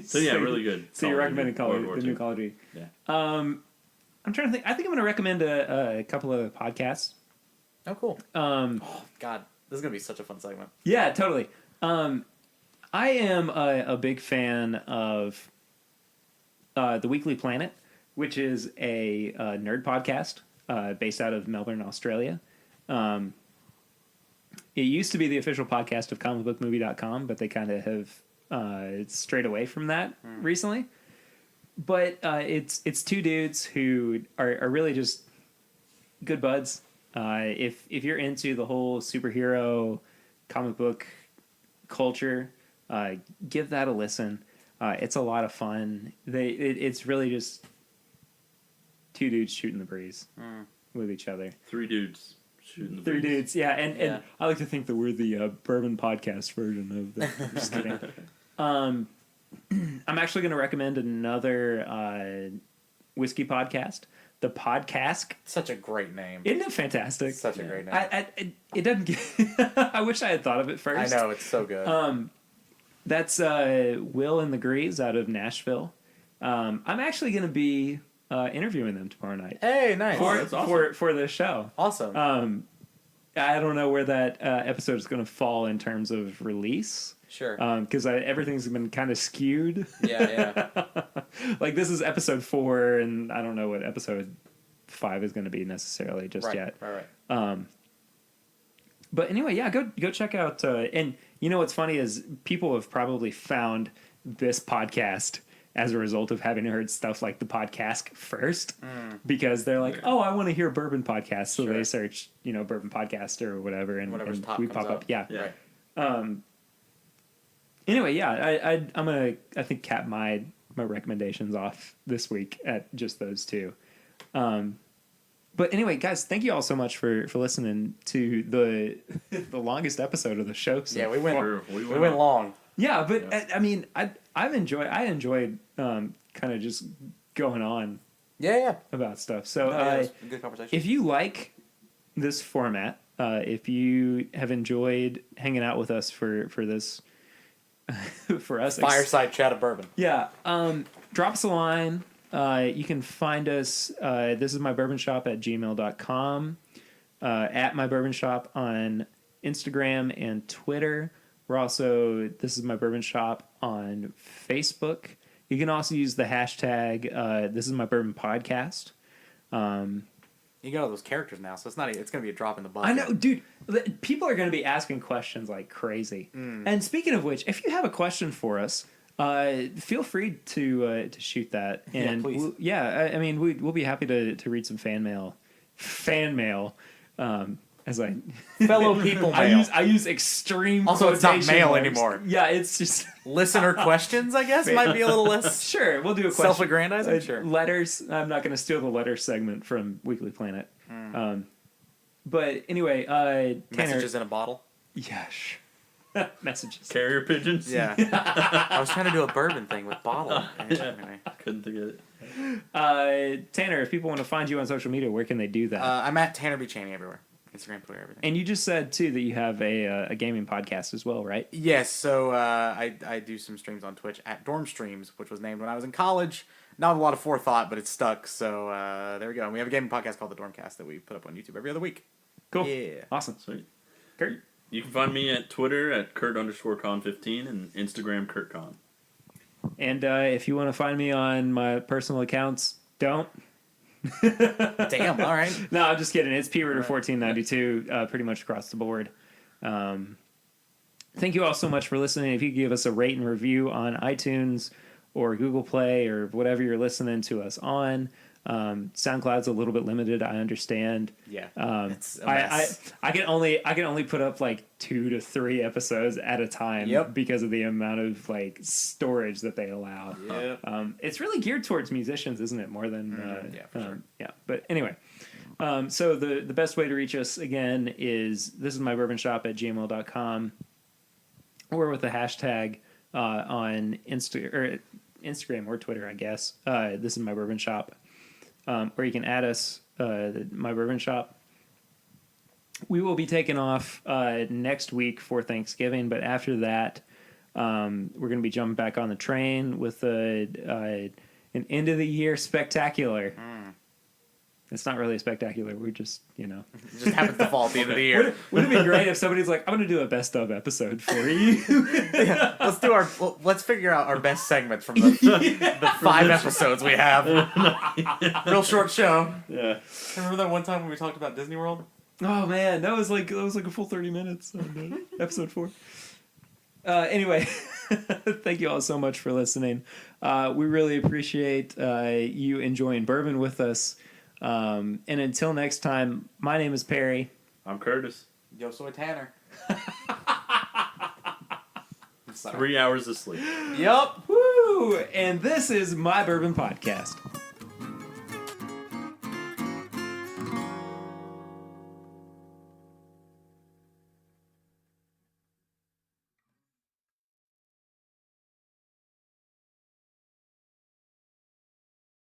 So yeah, really good. So you're recommending World War the new II. Call of Duty. Yeah. I'm trying to think. I think I'm going to recommend a couple of podcasts. Oh, cool. Oh, God. This is going to be such a fun segment. Yeah, totally. I am a big fan of The Weekly Planet, which is a nerd podcast based out of Melbourne, Australia. It used to be the official podcast of comicbookmovie.com, but they kind of have strayed away from that recently. But it's two dudes who are really just good buds. If you're into the whole superhero comic book culture, give that a listen. It's a lot of fun. It's really just two dudes shooting the breeze with each other. Three dudes shooting the Three breeze. dudes, yeah, and I like to think that we're the Bourbon podcast version of that. Just kidding. I'm actually going to recommend another whiskey podcast, The Podcask. Such a great name. Isn't it fantastic? Such a great name. It doesn't get. I wish I had thought of it first. I know, it's so good. That's Will and the Greaves out of Nashville. I'm actually going to be interviewing them tomorrow night Hey, nice. that's awesome. for this show. Awesome. I don't know where that episode is going to fall in terms of release. Sure. Because everything's been kind of skewed. Yeah. Like this is episode 4, and I don't know what episode 5 is going to be necessarily just yet. Right. But anyway, yeah, go check out. And you know what's funny is people have probably found this podcast as a result of having heard stuff like the podcast first, because they're like, oh, I want to hear Bourbon podcast, so Sure. they search, Bourbon podcast or whatever, and Whatever's top we comes pop up. Yeah. Right. Anyway, yeah, I'm gonna cap my recommendations off this week at just those two. But anyway, guys, thank you all so much for listening to the longest episode of the show. So Yeah, we went on. long. yeah, but I mean, I enjoyed kind of just going on Yeah. about stuff. So It's a good conversation. if you like this format, if you have enjoyed hanging out with us for this for us Fireside chat of bourbon. yeah, drop us a line. You can find us, this is my bourbon shop at gmail.com, at my bourbon shop on Instagram and Twitter. We're also, this is my bourbon shop on Facebook. You can also use the hashtag, this is my bourbon podcast. You got all those characters now, so it's going to be a drop in the bucket. I know, dude. People are going to be asking questions like crazy. And speaking of which, if you have a question for us, feel free to shoot that. And please. I mean, we'll be happy to read some fan mail. As I Fellow people mail. I use extreme. Also, it's not quotation mail marks. anymore. Yeah, it's just Listener questions, I guess, might be a little less sure. We'll do a question. self-aggrandizing. Sure. Letters. I'm not going to steal the letter segment from Weekly Planet. But anyway, Tanner. Messages in a bottle. Yeah, messages. Carrier pigeons? Yeah. I was trying to do a bourbon thing with bottle. Anyway. Couldn't think of it. Tanner, if people want to find you on social media, where can they do that? I'm at Tanner B. Chaney everywhere. Instagram, Twitter, everything. And you just said too that you have a gaming podcast as well, right? Yes, so I do some streams on Twitch at Dorm Streams, which was named when I was in college. Not a lot of forethought, but it's stuck. So there we go. And we have a gaming podcast called The Dormcast that we put up on YouTube every other week. Cool. Yeah. Awesome. Sweet. Kurt? You can find me at Twitter at Kurt_Con15 and Instagram KurtCon. And if you want to find me on my personal accounts, don't. Damn, all right. No, I'm just kidding. It's PRitter1492 pretty much across the board. Thank you all so much for listening. If you give us a rate and review on iTunes or Google Play or whatever you're listening to us on. SoundCloud's a little bit limited, I understand. Yeah. It's a I mess. can only put up like 2 to 3 episodes at a time Yep. because of the amount of like storage that they allow. Yep. It's really geared towards musicians, isn't it? More than yeah, for sure. yeah. But anyway, so the best way to reach us again is this is my bourbon shop at gmail.com or with the hashtag on Instagram or Twitter, I guess. This is my bourbon shop. or you can add us, My Bourbon Shop. We will be taking off next week for Thanksgiving, but after that, we're going to be jumping back on the train with an end of the year spectacular. It's not really spectacular. We're just, It just happens to fall at the end of the year. Wouldn't it be great if somebody's like, I'm going to do a best of episode for you? Yeah, let's figure out our best segments from the 5 episodes we have. Real short show. Yeah. Remember that one time when we talked about Disney World? Oh man, that was like a full 30 minutes on episode 4. Anyway, thank you all so much for listening. We really appreciate you enjoying bourbon with us. And until next time, my name is Perry. I'm Curtis. Yo soy Tanner. 3 hours of sleep. Yup. Woo! And this is My Bourbon Podcast.